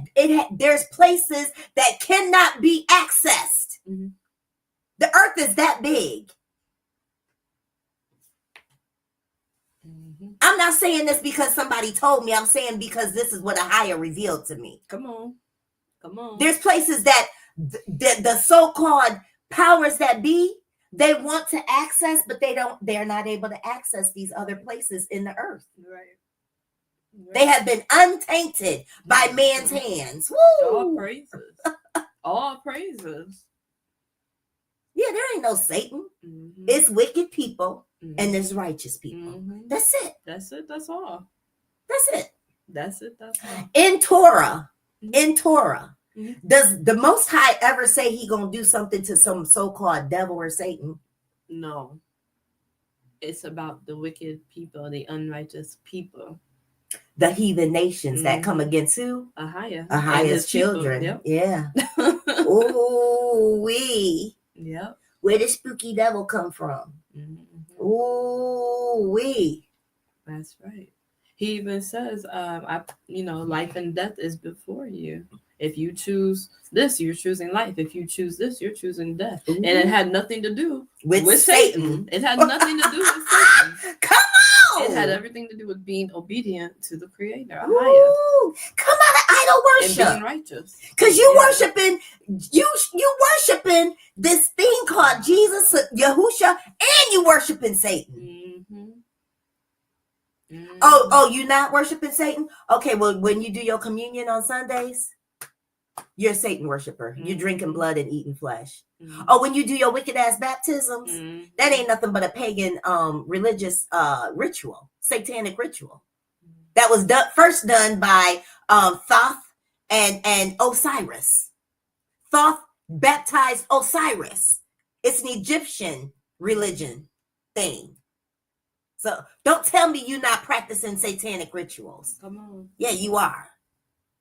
A: there's places that cannot be accessed.
B: Mhm.
A: The earth is that big.
B: Mhm.
A: I'm not saying this because somebody told me. I'm saying because this is what YAHUAH revealed to me.
B: Come on. Come on.
A: There's places that the so-called powers that be, they want to access, but they're not able to access these other places in the earth.
B: Right.
A: They have been untainted by man's hands.
B: All
A: Woo!
B: praises. All praises.
A: Yeah, there ain't no Satan.
B: Mhm.
A: It's wicked people
B: Mhm.
A: and there's righteous people.
B: Mhm.
A: That's it.
B: That's it. That's all.
A: That's it.
B: That's it. That's all.
A: In Torah,
B: Mhm.
A: does the Most High ever say he gonna do something to some so-called devil or Satan?
B: No. It's about the wicked people, the unrighteous people.
A: The heathen nations that come
B: Mhm.
A: against who?
B: YAHUAH.
A: YAHUAH's children.
B: Yep.
A: Yeah. Ooh wee.
B: Yep.
A: Where did spooky devil come from?
B: Mhm.
A: Ooh wee.
B: That's right. He even says, life and death is before you. If you choose this, you're choosing life. If you choose this, you're choosing death.
A: Ooh.
B: And it had nothing to do
A: With Satan.
B: It had nothing to do with Satan.
A: Come on.
B: It had everything to do with being obedient to the Creator, YAHUAH,
A: Ooh, come out of idol
B: and being
A: worship.
B: righteous.
A: Because you
B: Yeah.
A: worshiping, you worshiping this thing called Jesus, Yahusha, and you worshiping Satan.
B: Mm-hmm. Mm-hmm.
A: Oh, you not worshiping Satan? Okay, well, when you do your communion on Sundays, you're a Satan worshiper. You're drinking blood and eating flesh.
B: Mm-hmm.
A: Oh, when you do your wicked ass baptisms,
B: Mm-hmm.
A: that ain't nothing but a pagan religious ritual, satanic ritual. That was first done by Thoth and Osiris. Thoth baptized Osiris. It's an Egyptian religion thing. So don't tell me you're not practicing satanic rituals.
B: Come on.
A: Yeah, you are.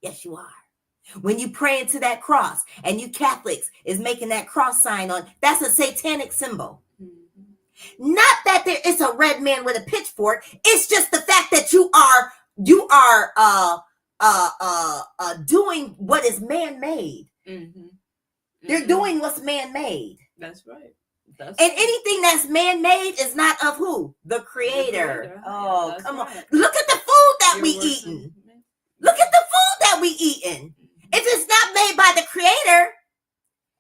A: Yes, you are. When you pray into that cross and you Catholics is making that cross sign on, that's a satanic symbol.
B: Mm-hmm.
A: Not that it's a red man with a pitchfork. It's just the fact that you are doing what is man-made.
B: Mm-hmm.
A: They're doing what's man-made.
B: That's right.
A: And anything that's man-made is not of who? The Creator. Oh,
B: That's
A: come
B: right.
A: on. Look at the food that
B: You're
A: we
B: worshiping-
A: eating. Look at the food that we eating. If it's not made by the Creator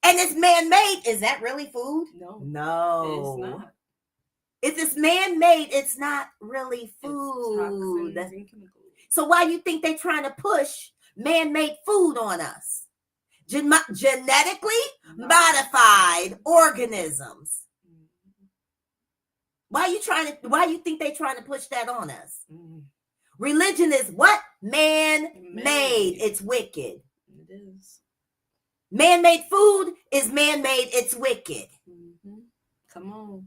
A: and it's man-made, is that really food?
B: No,
A: No.
B: it's not.
A: If it's man-made, it's not really
B: It's
A: food.
B: toxins and chemicals.
A: So why do you think they're trying to push man-made food on us? Genetically modified organisms. Why you think they're trying to push that on us?
B: Mm-hmm.
A: Religion is what? Man-made.
B: Man-made.
A: It's wicked.
B: It is.
A: Man-made food is man-made. It's wicked.
B: Mm-hmm. Come on.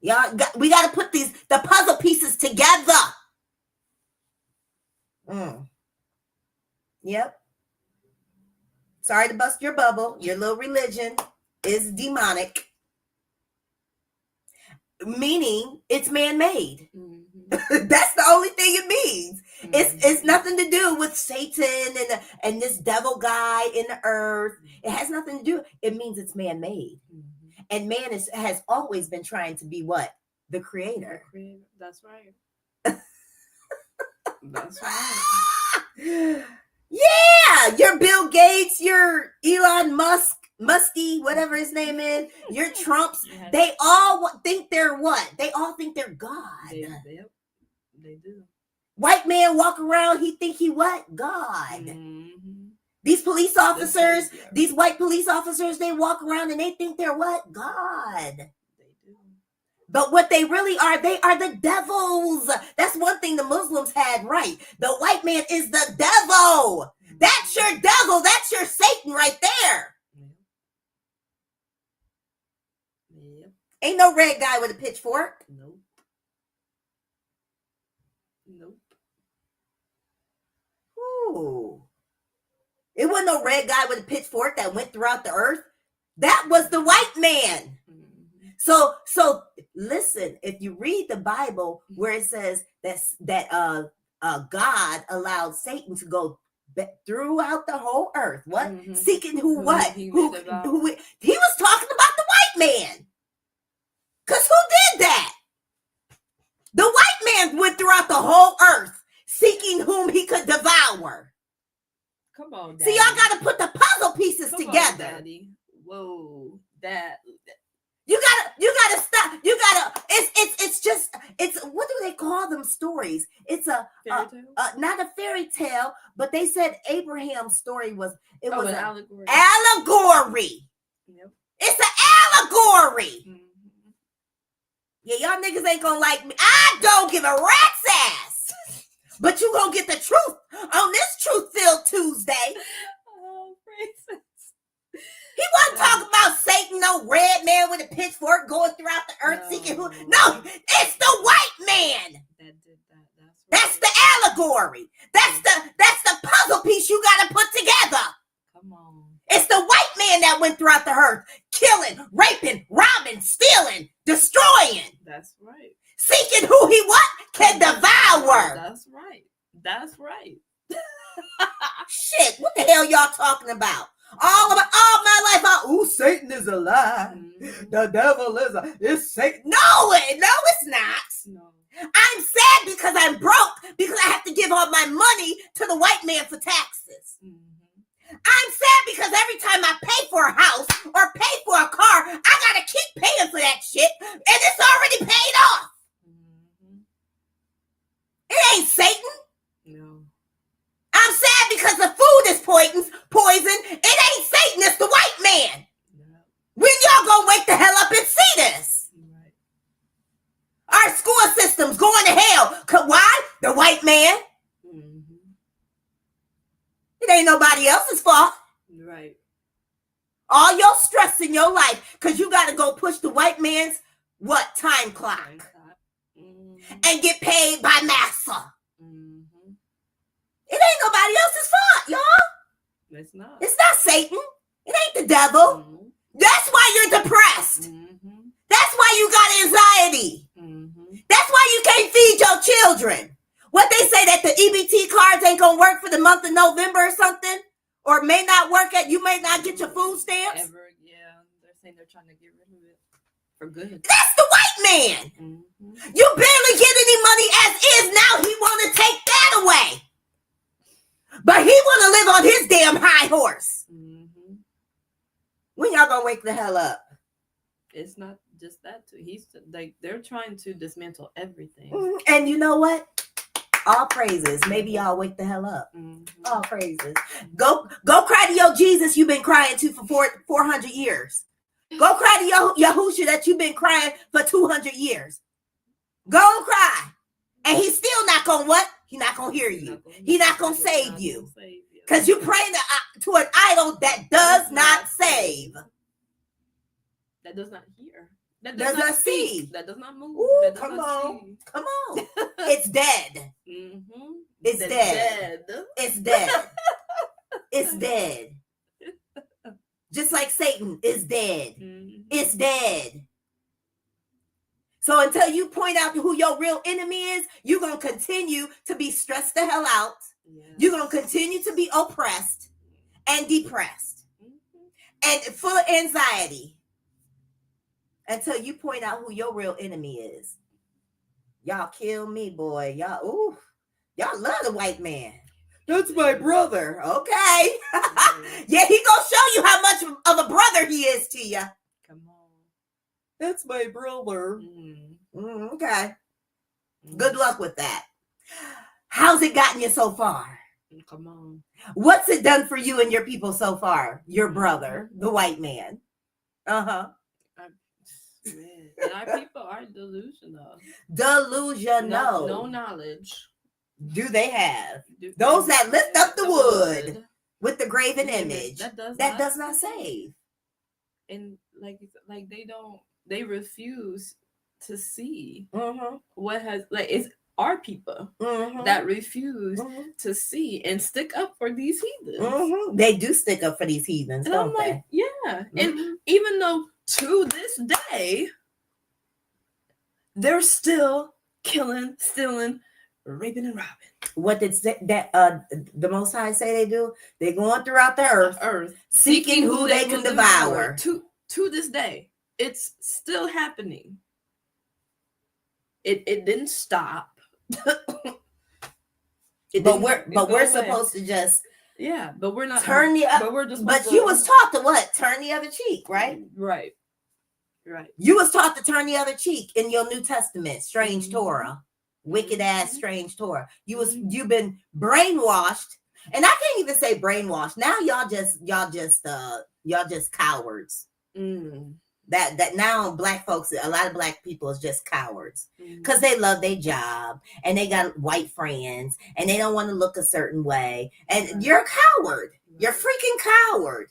A: Y'all, we got to put the puzzle pieces together. Yep. Sorry to bust your bubble. Your little religion is demonic. Meaning it's man-made.
B: Mm-hmm.
A: That's the only thing it means. It's nothing to do with Satan and this devil guy in the earth. It has nothing to do. It means it's man-made. And man has always been trying to be what? The creator.
B: That's right. That's right.
A: Yeah, you're Bill Gates, you're Elon Musk, Muskie, whatever his name is, you're Trump's.
B: Yes.
A: They all think they're what? They all think they're God.
B: They do.
A: White man walk around, he think he what? God. These police officers, these white police officers, they walk around and they think they're what? God.
B: They do.
A: But what they really are, they are the devils. That's one thing the Muslims had right. The white man is the devil. That's your devil. That's your Satan right there.
B: Yep.
A: Ain't no red guy with a pitchfork.
B: Nope.
A: Ooh. It wasn't no red guy with a pitchfork that went throughout the earth. That was the white man. So listen, if you read the Bible where it says that God allowed Satan to go throughout the whole earth, what? Seeking who what? He was talking about the white man. Because who did that? The white man went throughout the whole earth seeking whom he could devour.
B: Come on, Daddy.
A: See, y'all got to put the puzzle pieces
B: Come
A: together.
B: on, Daddy. Whoa, that.
A: You gotta stop. It's what do they call them stories? It's a
B: Fairy tale?
A: not a fairy tale, but they said Abraham's story was an
B: allegory.
A: Allegory.
B: Yep.
A: It's an allegory. Yeah, y'all niggas ain't gonna like me. I don't give a rat's ass. But you gonna get the truth on this Truth-Filled Tuesday.
B: Oh, praises.
A: He wasn't talking about Satan, no red man with a pitchfork going throughout the earth seeking who. No, it's the white man.
B: That did that.
A: That's the allegory. That's the puzzle piece you gotta put together.
B: Come on.
A: It's the white man that went throughout the earth, killing, raping, robbing, stealing, destroying.
B: That's right.
A: Seeking who he what can devour.
B: That's right. That's right.
A: Shit, what the hell y'all talking about? All my life, Satan is a lie. The devil is Satan. No, it's not.
B: No.
A: I'm sad because I'm broke because I have to give all my money to the white man for taxes. I'm sad because every time I pay for a house or pay for a car, I gotta keep paying for that shit, and it's already paid off. It ain't Satan.
B: No.
A: I'm sad because the food is poison. It ain't Satan, it's the white man.
B: No.
A: When y'all gonna wake the hell up and see this?
B: Right.
A: Our school system's going to hell. Why? The white man. It ain't nobody else's fault.
B: Right.
A: All your stress in your life because you got to go push the white man's what? Time clock. And get paid by massa. It ain't nobody else's fault, y'all.
B: It's not.
A: It's not Satan. It ain't the devil. That's why you're depressed. That's why you got anxiety. That's why you can't feed your children. What they say that the EBT cards ain't gonna work for the month of November or something, or may not work you may not get your food stamps.
B: Yeah, they're saying they're trying to get rid of it for good.
A: That's the white man. You barely get any money as is. Now he want to take that away, but he want to live on his damn high horse. When y'all gonna wake the hell up?
B: It's not just that too. They're trying to dismantle everything.
A: And you know what? All praises. Maybe y'all wake the hell up. All praises. Go cry to your Jesus you've been crying to for 400 years. Go cry to your Yahushua that you've been crying for 200 years. Go cry. And he's still not going to what? He's not going to hear you. He's not going to save you. Because you're praying to an idol that does not save.
B: That does not hear. That
A: does not see.
B: That does not move.
A: Ooh,
B: that does
A: come
B: not
A: on.
B: see.
A: Come on. It's dead. It's dead. It's dead. It's dead. Just like Satan is dead. It's dead. So until you point out who your real enemy is, you're going to continue to be stressed the hell out.
B: Yes.
A: You're going to continue to be oppressed and depressed and full of anxiety until you point out who your real enemy is. Y'all kill me, boy. Y'all love the white man. That's my brother. Okay. Yeah, he gonna show you how much of a brother he is to you.
B: Come on.
A: That's my brother.
B: Mm.
A: Okay. Good luck with that. How's it gotten you so far?
B: Come on.
A: What's it done for you and your people so far? Your brother, the white man. Uh-huh.
B: And our people are delusional.
A: Delusional.
B: No knowledge.
A: Do they have? Those that lift up the wood with the graven image. That does not save.
B: And like they refuse to see what has, like, it's our people that refuse to see and stick up for these heathens.
A: They do stick up for these heathens,
B: and
A: don't
B: I'm like,
A: they?
B: yeah. And even though to this day they're still killing, stealing, raping, and robbing.
A: What did the Most High say they do? They're going throughout the earth seeking who they can devour.
B: To this day, it's still happening. It didn't stop.
A: But we're supposed to just
B: but we're not
A: turn the
B: but we're just
A: but you was taught to what? Turn the other cheek, right?
B: Right.
A: You was taught to turn the other cheek in your New Testament, strange Torah, wicked ass strange Torah. You've been brainwashed, and I can't even say brainwashed. Now y'all just cowards. That now black folks, a lot of black people is just cowards because they love their job and they got white friends and they don't want to look a certain way. And you're a coward. You're freaking coward.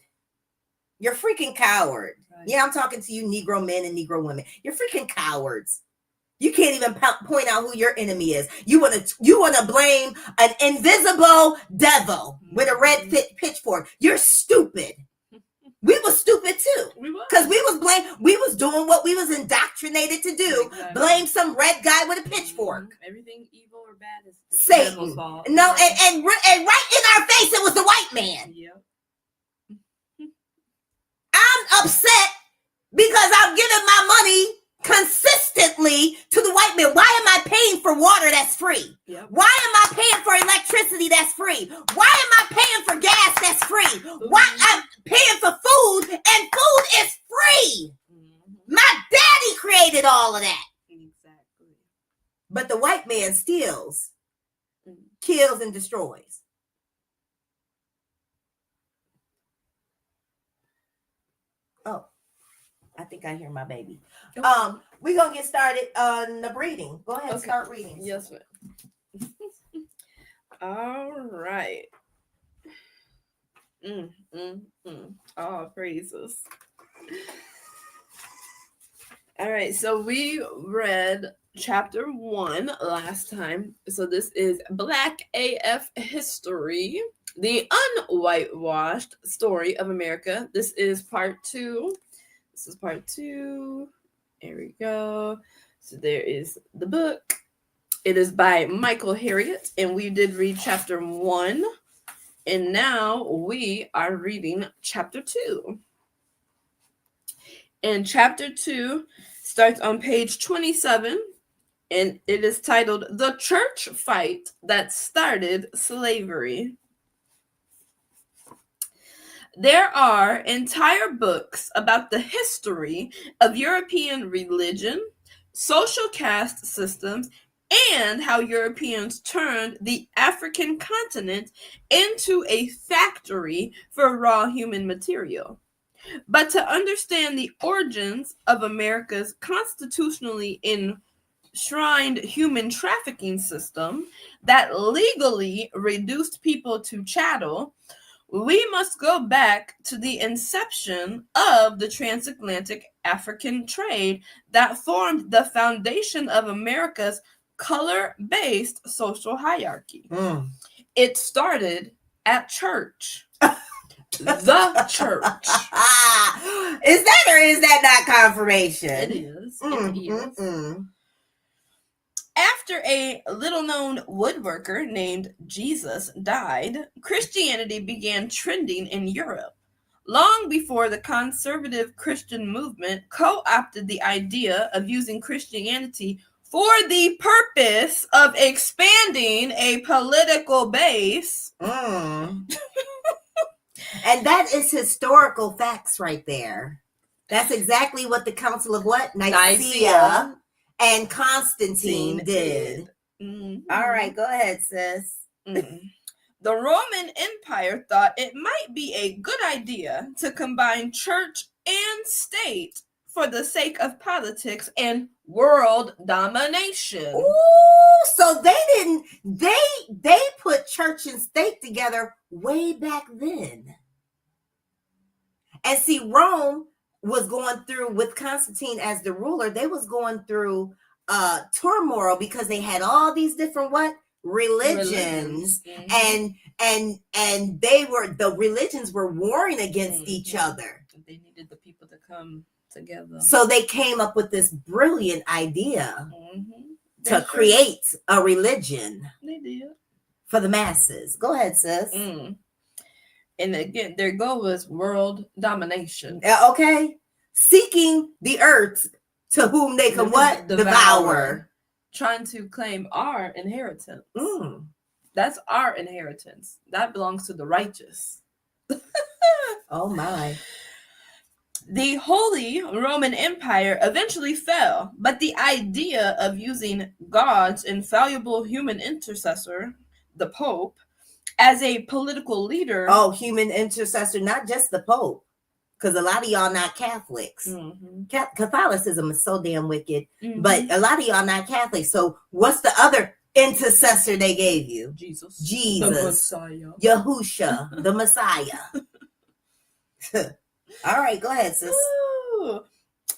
A: You're freaking coward. Right. Yeah, I'm talking to you Negro men and Negro women. You're freaking cowards. You can't even point out who your enemy is. You want to blame an invisible devil with a red pitchfork. You're stupid. We was stupid too. Because we was doing what we was indoctrinated to do. Exactly. Blame some red guy with a pitchfork.
B: Everything evil or bad is
A: Satan. No, and right in our face it was the white man.
B: Yep.
A: I'm upset because I'm giving my money consistently to the white man. Why am I paying for water that's free?
B: Yep.
A: Why am I paying for electricity that's free? Why am I paying for gas that's free? Why I'm paying for food and food is free? My daddy created all of that.
B: Exactly.
A: But the white man steals, kills, and destroys. Oh, I think I hear my baby. We're going to get started on the reading. Go ahead and start reading.
B: Yes, ma'am. All right. All praises. All right, so we read chapter 1 last time. So this is Black AF History, the Un-Whitewashed Story of America. This is part 2. There we go. So there is the book. It is by Michael Harriot, and we did read chapter 1. And now we are reading chapter 2. And chapter 2 starts on page 27, and it is titled The Church Fight That Started Slavery. There are entire books about the history of European religion, social caste systems, and how Europeans turned the African continent into a factory for raw human material. But to understand the origins of America's constitutionally enshrined human trafficking system that legally reduced people to chattel, we must go back to the inception of the transatlantic African trade that formed the foundation of America's color-based social hierarchy. It started at church. the church.
A: Is that or is that not confirmation?
B: It is. It is. After a little-known woodworker named Jesus died, Christianity began trending in Europe. Long before the conservative Christian movement co-opted the idea of using Christianity for the purpose of expanding a political base.
A: And that is historical facts right there. That's exactly what the Council of what? Nicaea. And Constantine did.
B: Mm-hmm.
A: All right, go ahead, sis.
B: The Roman Empire thought it might be a good idea to combine church and state for the sake of politics and world domination.
A: Ooh, so they put church and state together way back then. And see, Rome was going through, with Constantine as the ruler, they was going through turmoil because they had all these different religions. And the religions were warring against each other.
B: They needed the people to come together.
A: So they came up with this brilliant idea to create a religion.
B: They did.
A: For the masses. Go ahead, sis.
B: And again, their goal was world domination.
A: Okay. Seeking the earth to whom they can what? Devour.
B: Trying to claim our inheritance. That's our inheritance. That belongs to the righteous.
A: Oh my.
B: The Holy Roman Empire eventually fell, but the idea of using God's infallible human intercessor, the Pope, as a political leader.
A: Oh, human intercessor, not just the Pope. Because a lot of y'all not Catholics. Catholicism is so damn wicked. But a lot of y'all not Catholics. So what's the other intercessor they gave you?
B: Jesus.
A: The
B: Messiah.
A: Yahushua, the Messiah. All right, go ahead, sis.
B: Ooh.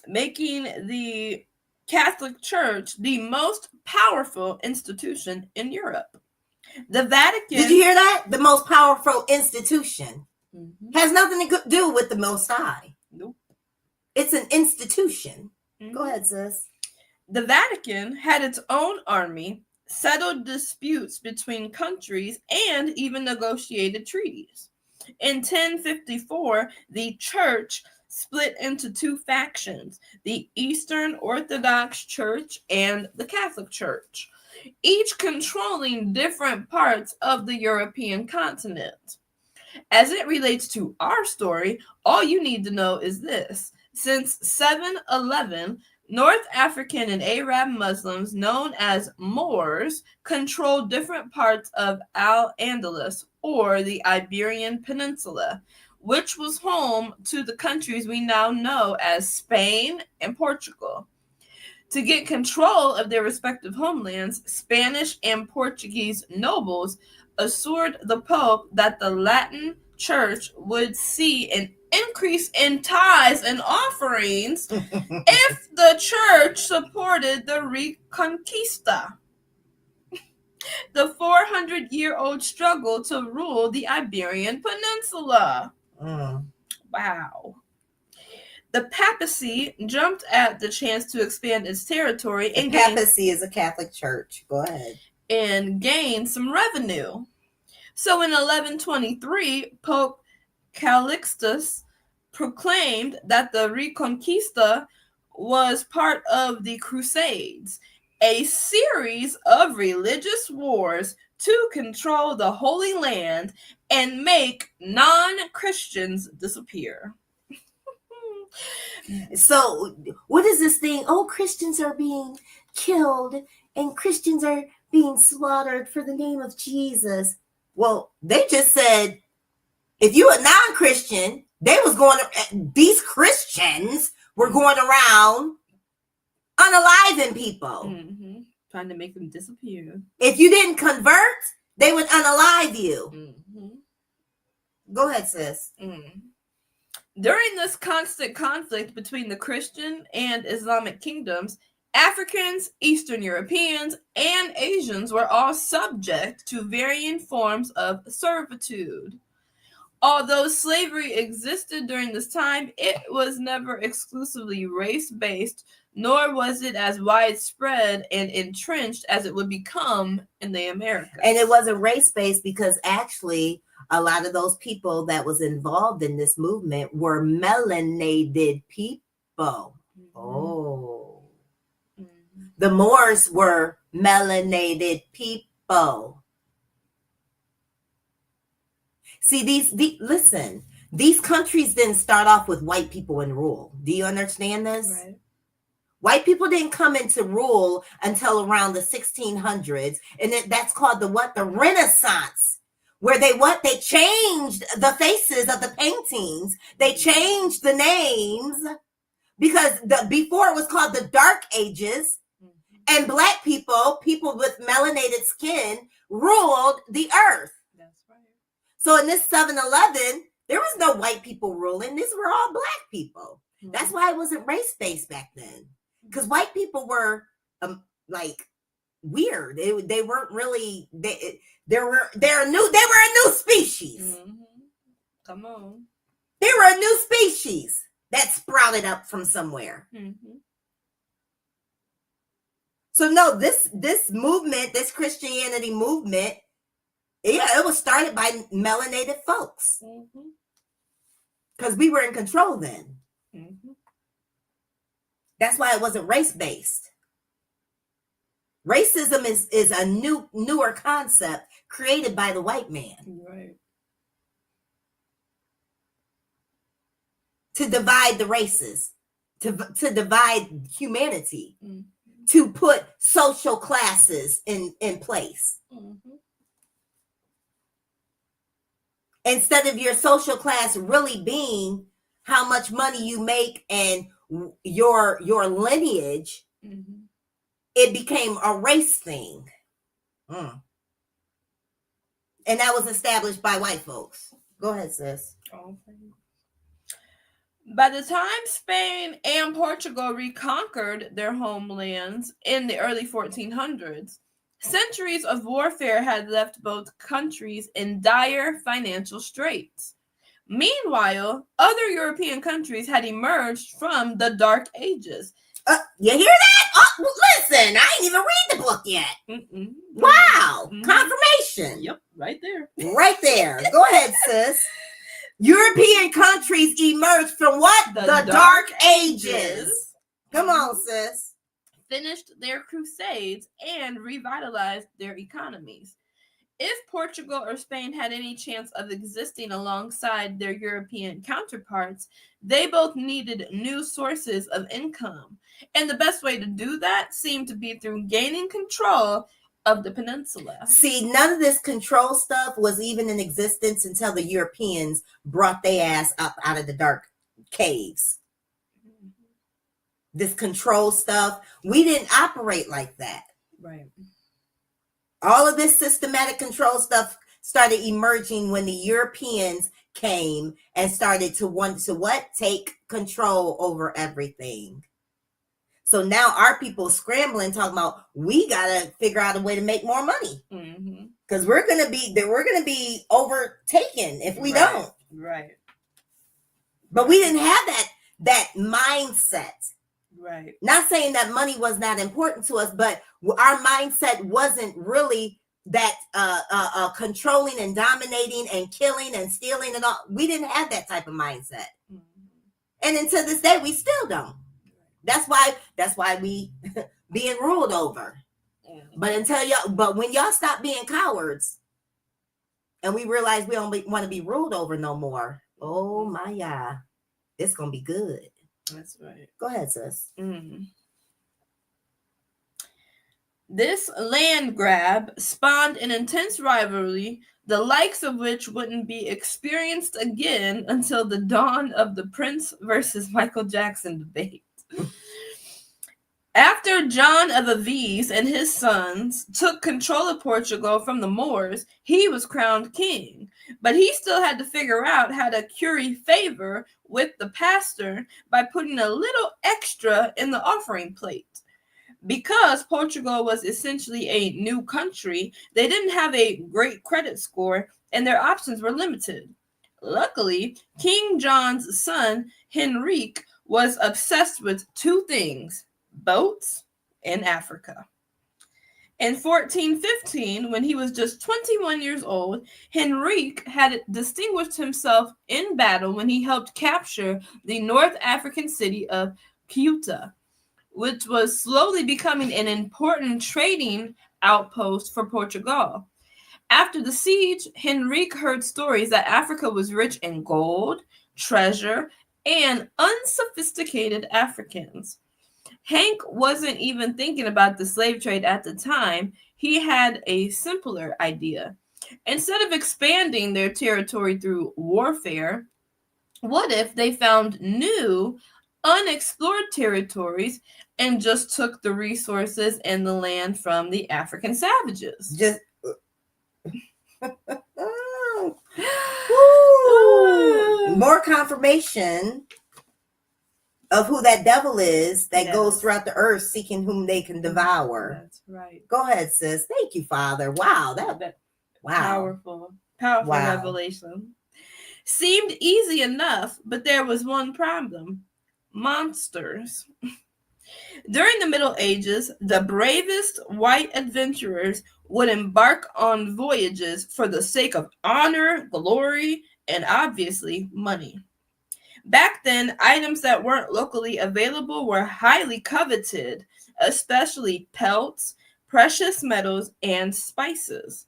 B: Making the Catholic Church the most powerful institution in Europe. The Vatican.
A: Did you hear that? The most powerful institution. Has nothing to do with the Most High.
B: Nope.
A: It's an institution. Go ahead, sis.
B: The Vatican had its own army, settled disputes between countries, and even negotiated treaties. In 1054, the church split into two factions, the Eastern Orthodox Church and the Catholic Church, each controlling different parts of the European continent. As it relates to our story, all you need to know is this. Since 711, North African and Arab Muslims, known as Moors, controlled different parts of Al-Andalus, or the Iberian Peninsula, which was home to the countries we now know as Spain and Portugal. To get control of their respective homelands, Spanish and Portuguese nobles assured the Pope that the Latin Church would see an increase in tithes and offerings if the church supported the Reconquista, the 400-year-old struggle to rule the Iberian Peninsula. Wow. The papacy jumped at the chance to expand its territory.
A: The papacy is a Catholic church. Go ahead.
B: And gain some revenue. So in 1123, Pope Calixtus proclaimed that the Reconquista was part of the Crusades, a series of religious wars to control the Holy Land and make non-Christians disappear.
A: So what is this thing? Oh, Christians are being killed and Christians are being slaughtered for the name of Jesus. Well, they just said, if you a non-Christian, these Christians were going around unaliving people.
B: Trying to make them disappear.
A: If you didn't convert, they would unalive you. Go ahead, sis.
B: During this constant conflict between the Christian and Islamic kingdoms, Africans, Eastern Europeans, and Asians were all subject to varying forms of servitude. Although slavery existed during this time, it was never exclusively race-based, nor was it as widespread and entrenched as it would become in the Americas.
A: And it wasn't race-based because actually a lot of those people that was involved in this movement were melanated people. Oh. The Moors were melanated people. See, listen, these countries didn't start off with white people in rule. Do you understand this?
B: Right.
A: White people didn't come into rule until around the 1600s. And that's called the what? The Renaissance. Where they changed the faces of the paintings. They changed the names because before it was called the Dark Ages. And black people with melanated skin, ruled the earth.
B: That's right.
A: So in this 7-Eleven, there was no white people ruling. These were all black people. That's why it wasn't race-based back then. Because white people were like weird. They weren't really. They're a new species.
B: Come on.
A: They were a new species that sprouted up from somewhere. So no, this movement, this Christianity movement, it was started by melanated folks. Because we were in control then. That's why it wasn't race-based. Racism is a newer concept created by the white man.
B: Right.
A: To divide the races, to divide humanity, to put social classes in place. Instead of your social class really being how much money you make and your lineage, it became a race thing. And that was established by white folks. Go ahead, sis.
B: By the time Spain and Portugal reconquered their homelands in the early 1400s, centuries of warfare had left both countries in dire financial straits. Meanwhile, other European countries had emerged from the Dark Ages.
A: You hear that? Oh, listen, I ain't even read the book yet. Wow, confirmation.
B: Yep, right there.
A: Right there. Go ahead, sis. European countries emerged from what? The Dark Ages. Come on, sis.
B: Finished their crusades and revitalized their economies. If Portugal or Spain had any chance of existing alongside their European counterparts, they both needed new sources of income. And the best way to do that seemed to be through gaining control of the peninsula.
A: See, none of this control stuff was even in existence until the Europeans brought their ass up out of the dark caves. This control stuff, we didn't operate like that.
B: Right.
A: All of this systematic control stuff started emerging when the Europeans came and started to want to what? Take control over everything. So now our people scrambling, talking about we gotta figure out a way to make more money because we're gonna be overtaken if we don't.
B: Right.
A: But we didn't have that mindset.
B: Right.
A: Not saying that money was not important to us, but our mindset wasn't really that controlling and dominating and killing and stealing and all. We didn't have that type of mindset. And until this day, we still don't. That's why we being ruled over. But when y'all stop being cowards and we realize we don't want to be ruled over no more, oh my God, it's gonna be good.
B: That's right.
A: Go ahead, sis.
B: This land grab spawned an intense rivalry, the likes of which wouldn't be experienced again until the dawn of the Prince versus Michael Jackson debate. After John of Aviz and his sons took control of Portugal from the Moors, he was crowned king, but he still had to figure out how to curry favor with the pastor by putting a little extra in the offering plate. Because Portugal was essentially a new country, they didn't have a great credit score and their options were limited. Luckily, King John's son, Henrique, was obsessed with two things: boats and Africa. In 1415, when he was just 21 years old, Henrique had distinguished himself in battle when he helped capture the North African city of Ceuta, which was slowly becoming an important trading outpost for Portugal. After the siege, Henrique heard stories that Africa was rich in gold, treasure, and unsophisticated Africans. Hank wasn't even thinking about the slave trade at the time. He had a simpler idea. Instead of expanding their territory through warfare, what if they found new, unexplored territories and just took the resources and the land from the African savages?
A: Just more confirmation of who that devil is that goes throughout the earth seeking whom they can devour.
B: That's right.
A: Go ahead, sis. Thank you, Father. Wow,
B: Powerful revelation. Seemed easy enough, but there was one problem: monsters. During the Middle Ages, the bravest white adventurers would embark on voyages for the sake of honor, glory, and obviously money. Back then, items that weren't locally available were highly coveted, especially pelts, precious metals, and spices.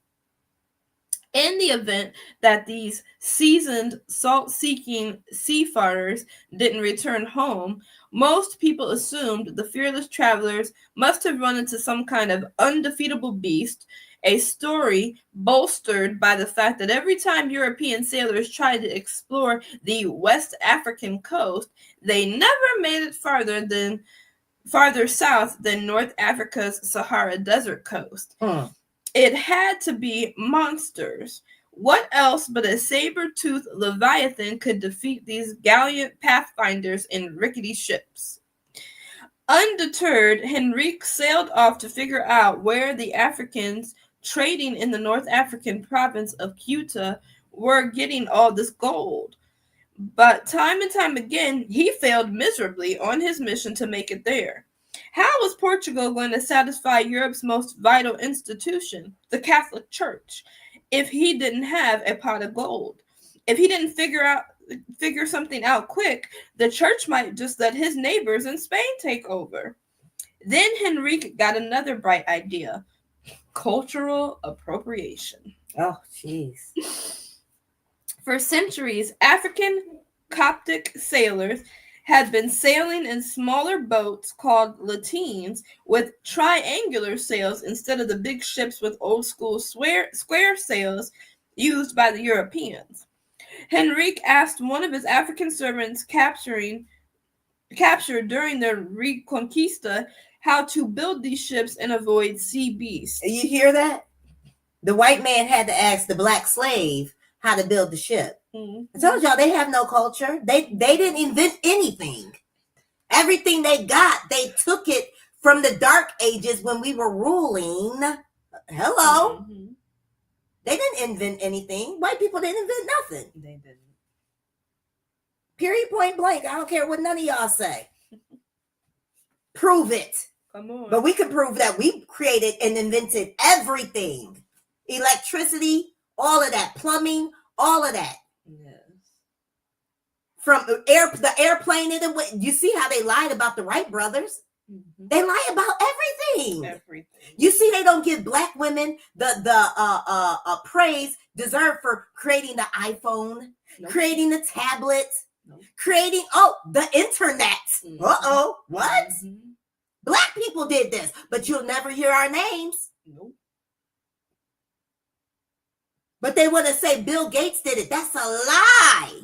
B: In the event that these seasoned, salt-seeking seafarers didn't return home, most people assumed the fearless travelers must have run into some kind of undefeatable beast, a story bolstered by the fact that every time European sailors tried to explore the West African coast, they never made it farther south than North Africa's Sahara Desert coast. It had to be monsters. What else but a saber-toothed leviathan could defeat these gallant pathfinders in rickety ships? Undeterred, Henrique sailed off to figure out where the Africans trading in the North African province of Ceuta were getting all this gold. But time and time again, he failed miserably on his mission to make it there. How was Portugal going to satisfy Europe's most vital institution, the Catholic Church, if he didn't have a pot of gold? If he didn't figure something out quick, the church might just let his neighbors in Spain take over. Then Henrique got another bright idea: cultural appropriation.
A: Oh, jeez.
B: For centuries, African Coptic sailors had been sailing in smaller boats called lateens with triangular sails instead of the big ships with old school square sails used by the Europeans. Henrique asked one of his African servants captured during the Reconquista how to build these ships and avoid sea beasts.
A: You hear that? The white man had to ask the black slave how to build the ship. I told y'all they have no culture. They didn't invent anything. Everything they got, they took it from the dark ages when we were ruling. Hello. They didn't invent anything. White people didn't invent nothing.
B: They didn't.
A: Period, point blank. I don't care what none of y'all say. Prove it.
B: Come on.
A: But we can prove that we created and invented everything. Electricity, all of that. Plumbing, all of that.
B: Yes.
A: From the airplane, you see how they lied about the Wright brothers? They lie about everything. You see, they don't give black women the praise deserved for creating the iPhone, creating the tablet, creating the internet. What? Black people did this, but you'll never hear our names.
B: Nope.
A: But they want to say Bill Gates did it. That's a lie.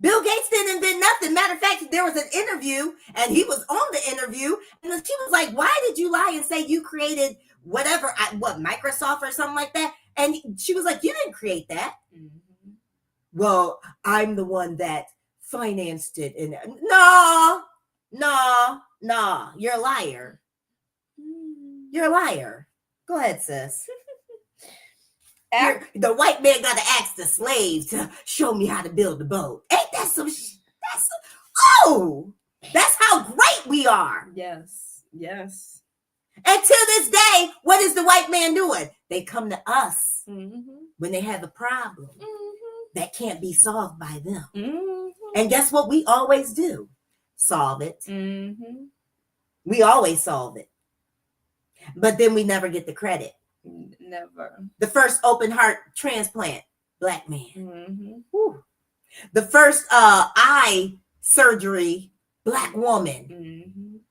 A: Bill Gates didn't invent nothing. Matter of fact, there was an interview, and he was on the interview, and she was like, "Why did you lie and say you created whatever, Microsoft or something like that?" And she was like, "You didn't create that." Well, I'm the one that financed it. And no, you're a liar. You're a liar. Go ahead, sis. The white man got to ask the slave to show me how to build the boat. Ain't that some that's how great we are.
B: Yes. Yes.
A: And to this day, what is the white man doing? They come to us when they have a problem that can't be solved by them. And guess what we always do? Solve it. We always solve it. But then we never get the credit.
B: Never.
A: The first open heart transplant, Black man. The first eye surgery, Black woman.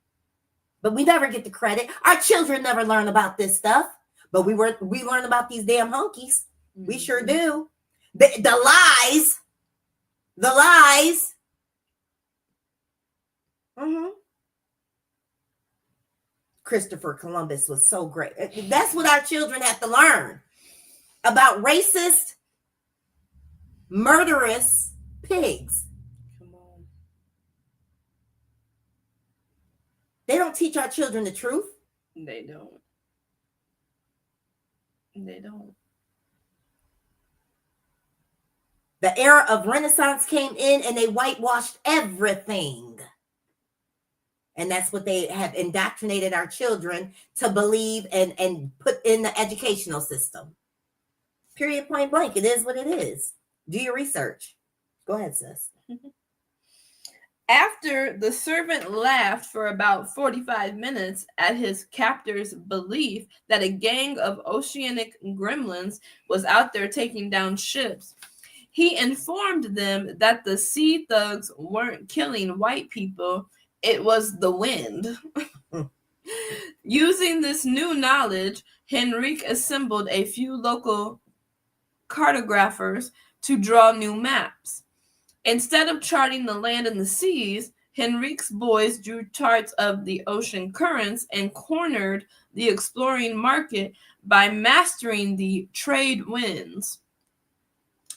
A: But we never get the credit. Our children never learn about this stuff. But we learn about these damn honkies. We sure do. The lies. The lies. Christopher Columbus was so great. That's what our children have to learn about racist, murderous pigs.
B: Come on.
A: They don't teach our children the truth.
B: They don't. They don't.
A: The era of Renaissance came in and they whitewashed everything. And that's what they have indoctrinated our children to believe and put in the educational system. Period, point blank. It is what it is. Do your research. Go ahead, sis.
B: After the servant laughed for about 45 minutes at his captor's belief that a gang of oceanic gremlins was out there taking down ships, he informed them that the sea thugs weren't killing white people. It was the wind. Using this new knowledge, Henrique assembled a few local cartographers to draw new maps. Instead of charting the land and the seas, Henrique's boys drew charts of the ocean currents and cornered the exploring market by mastering the trade winds.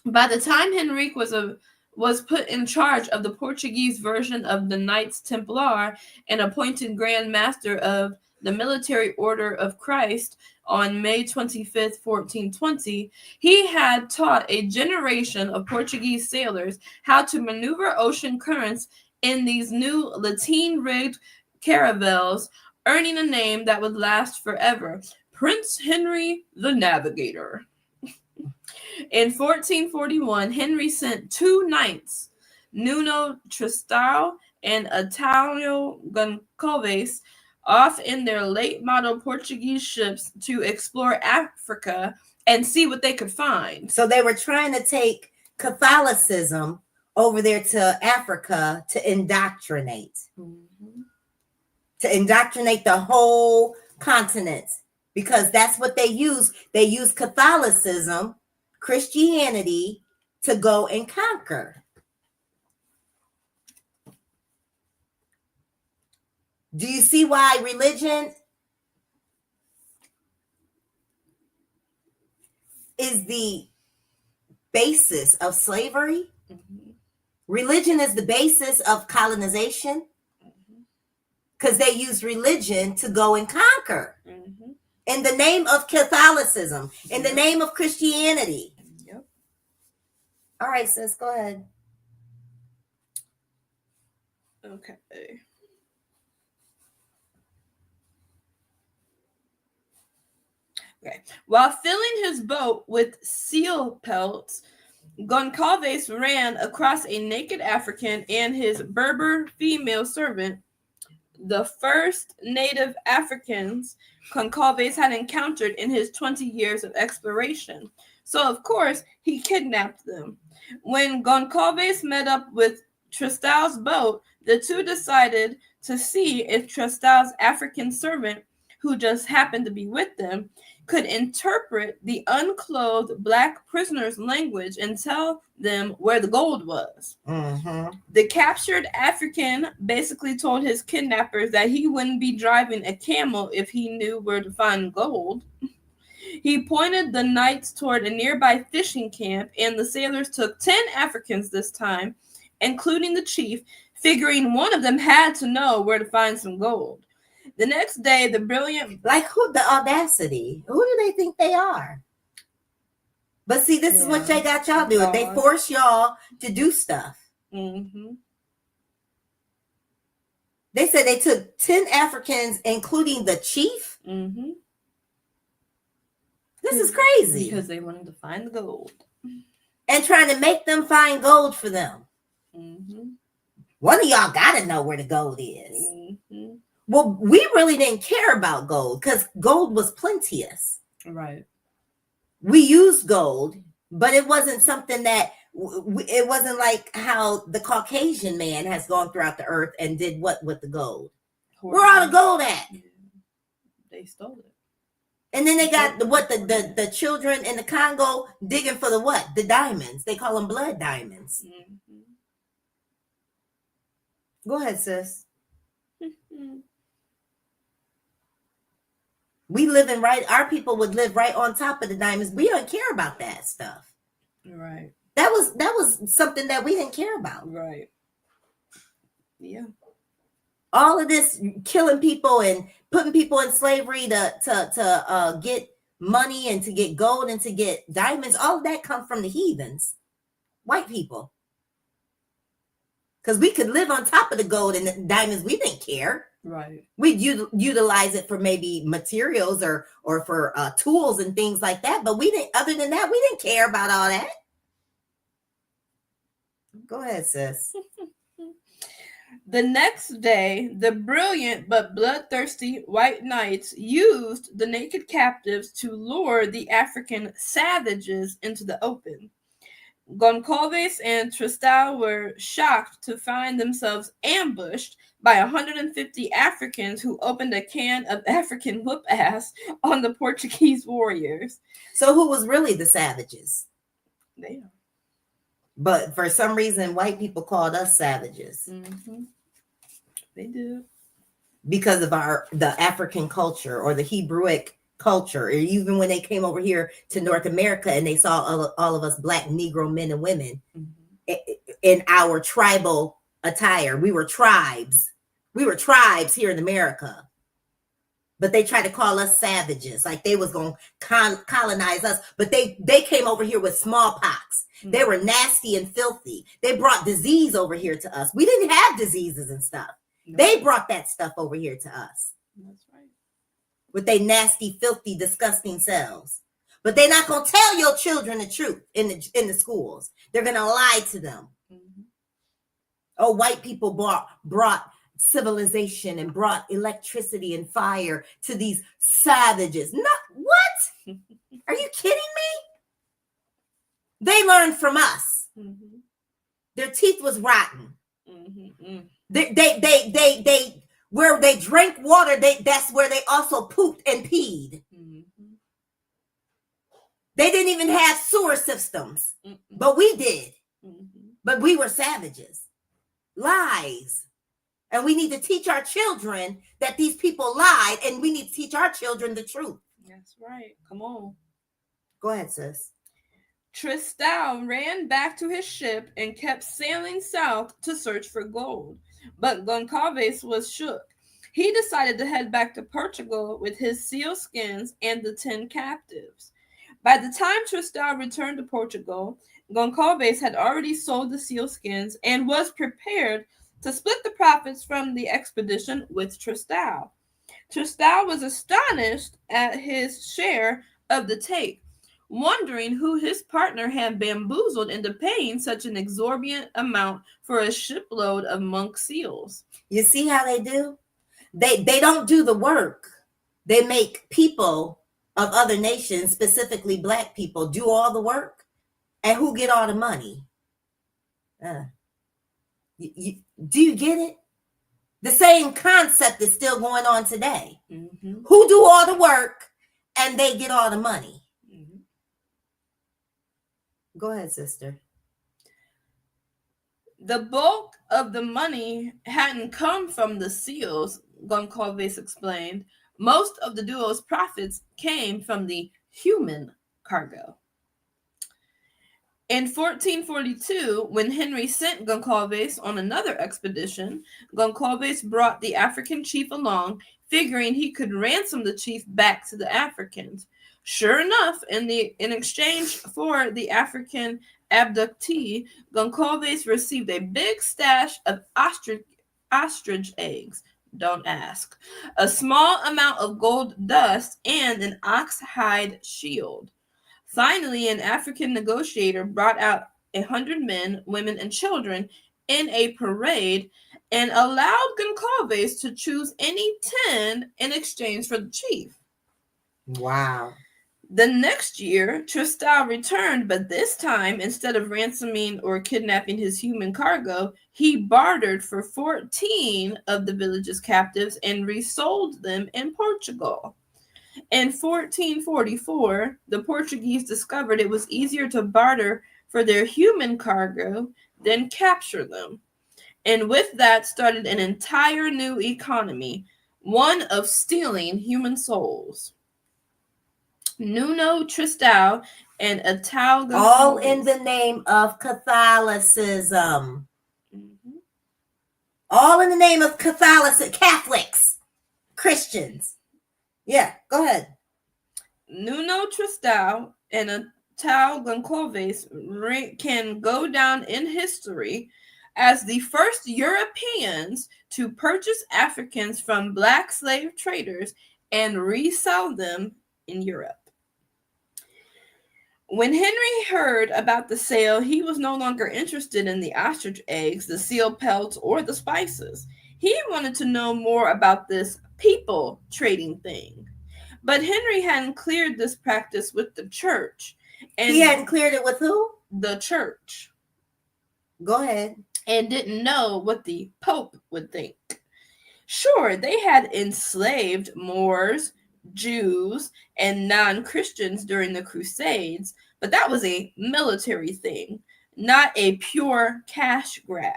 B: By the time Henrique was put in charge of the Portuguese version of the Knights Templar and appointed Grand Master of the Military Order of Christ on May 25th, 1420, he had taught a generation of Portuguese sailors how to maneuver ocean currents in these new lateen-rigged caravels, earning a name that would last forever, Prince Henry the Navigator. In 1441, Henry sent two knights, Nuno Tristão and Italio Goncalves, off in their late-model Portuguese ships to explore Africa and see what they could find.
A: So they were trying to take Catholicism over there to Africa to indoctrinate. To indoctrinate the whole continent. Because that's what they use. They use Catholicism, Christianity, to go and conquer. Do you see why religion is the basis of slavery? Religion is the basis of colonization because they use religion to go and conquer. In the name of Catholicism, in the name of Christianity. All right, sis, go ahead.
B: Okay. While filling his boat with seal pelts, Goncalves ran across a naked African and his Berber female servant, the first native Africans Goncalves had encountered in his 20 years of exploration. So, of course, he kidnapped them. When Goncalves met up with Tristão's boat, the two decided to see if Tristão's African servant, who just happened to be with them, could interpret the unclothed black prisoners' language and tell them where the gold was. The captured African basically told his kidnappers that he wouldn't be driving a camel if he knew where to find gold. He pointed the knights toward a nearby fishing camp, and the sailors took 10 Africans this time, including the chief, figuring one of them had to know where to find some gold. The next day, the brilliant...
A: Like who? The audacity. Who do they think they are? But see, this is what they got y'all doing. They
B: God.
A: force y'all to do stuff.
B: Mm-hmm.
A: They said they took 10 Africans, including the chief.
B: Mm-hmm.
A: This is crazy.
B: Because they wanted to find the gold.
A: And trying to make them find gold for them.
B: Mm-hmm.
A: One of y'all got to know where the gold is.
B: Mm-hmm.
A: Well, we really didn't care about gold because gold was plenteous.
B: Right.
A: We used gold, but it wasn't something that, it wasn't like how the Caucasian man has gone throughout the earth and did what with the gold. Where all the gold at?
B: Yeah. They stole it.
A: And then they got the children in the Congo digging for the what? The diamonds. They call them blood diamonds.
B: Mm-hmm.
A: Go ahead, sis.
B: Mm-hmm.
A: We living right, our people would live right on top of the diamonds. We don't care about that stuff.
B: Right.
A: That was something that we didn't care about.
B: Right. Yeah.
A: All of this killing people and putting people in slavery to get money and to get gold and to get diamonds, all of that comes from the heathens, white people. Because we could live on top of the gold and the diamonds. We didn't care.
B: Right.
A: We'd utilize it for maybe materials or for tools and things like that. But we didn't, other than that, we didn't care about all that. Go ahead, sis.
B: The next day, the brilliant but bloodthirsty white knights used the naked captives to lure the African savages into the open. Goncalves and Tristan were shocked to find themselves ambushed by 150 Africans who opened a can of African whoop ass on the Portuguese warriors.
A: So who was really the savages?
B: They are.
A: But for some reason, white people called us savages.
B: Mm-hmm. They do.
A: Because of the African culture or the Hebrewic culture, or even when they came over here to North America and they saw all of us Black Negro men and women in our tribal attire. We were tribes. We were tribes here in America. But they tried to call us savages, like they was going to colonize us. But they came over here with smallpox. Mm-hmm. They were nasty and filthy. They brought disease over here to us. We didn't have diseases and stuff. No. They brought that stuff over here to us.
B: That's right.
A: With their nasty, filthy, disgusting selves. But they're not going to tell your children the truth in the schools. They're going to lie to them. Mm-hmm. Oh, white people brought civilization and brought electricity and fire to these savages. Not what? Are you kidding me? They learned from us. Mm-hmm. Their teeth was rotten. Mm-hmm. They where they drank water, that's where they also pooped and peed. Mm-hmm. They didn't even have sewer systems, but we did. Mm-hmm. But we were savages. Lies. And we need to teach our children that these people lied, and we need to teach our children the truth.
B: That's right. Come on.
A: Go ahead, sis.
B: Tristan ran back to his ship and kept sailing south to search for gold. But Goncalves was shook. He decided to head back to Portugal with his seal skins and the 10 captives. By the time Tristan returned to Portugal, Goncalves had already sold the seal skins and was prepared to split the profits from the expedition with Tristan. Tristan was astonished at his share of the take, wondering who his partner had bamboozled into paying such an exorbitant amount for a shipload of monk seals.
A: You see how they do? They don't do the work. They make people of other nations, specifically Black people, do all the work. And who get all the money? Do you get it? The same concept is still going on today. Mm-hmm. Who do all the work and they get all the money? Mm-hmm. Go ahead, sister.
B: The bulk of the money hadn't come from the seals, Goncalves explained. Most of the duo's profits came from the human cargo. In 1442, when Henry sent Goncalves on another expedition, Goncalves brought the African chief along, figuring he could ransom the chief back to the Africans. Sure enough, in exchange for the African abductee, Goncalves received a big stash of ostrich eggs. Don't ask. A small amount of gold dust and an ox hide shield. Finally, an African negotiator brought out 100 men, women, and children in a parade and allowed Goncalves to choose any 10 in exchange for the chief.
A: Wow.
B: The next year, Tristan returned, but this time, instead of ransoming or kidnapping his human cargo, he bartered for 14 of the village's captives and resold them in Portugal. In 1444, the Portuguese discovered it was easier to barter for their human cargo than capture them. And with that started an entire new economy, one of stealing human souls. Nuno Tristão and Atau
A: all in the name of Catholicism.
B: Mm-hmm.
A: All in the name of Catholicism, Catholics, Christians. Yeah, go ahead.
B: Nuno Tristão and Atau Goncalves can go down in history as the first Europeans to purchase Africans from black slave traders and resell them in Europe. When Henry heard about the sale, he was no longer interested in the ostrich eggs, the seal pelts, or the spices. He wanted to know more about this people trading thing. But Henry hadn't cleared this practice with the church. And
A: he hadn't cleared it with who?
B: The church.
A: Go ahead.
B: And didn't know what the Pope would think. Sure, they had enslaved Moors, Jews, and non-Christians during the Crusades, but that was a military thing, not a pure cash grab.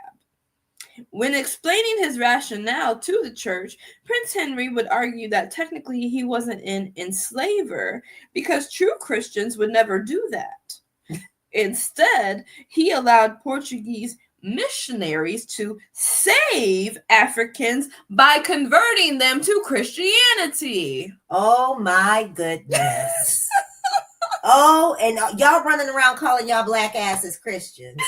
B: When explaining his rationale to the church, Prince Henry would argue that technically he wasn't an enslaver because true Christians would never do that. Instead, he allowed Portuguese missionaries to save Africans by converting them to Christianity.
A: Oh my goodness. Oh, and y'all running around calling y'all black asses Christians.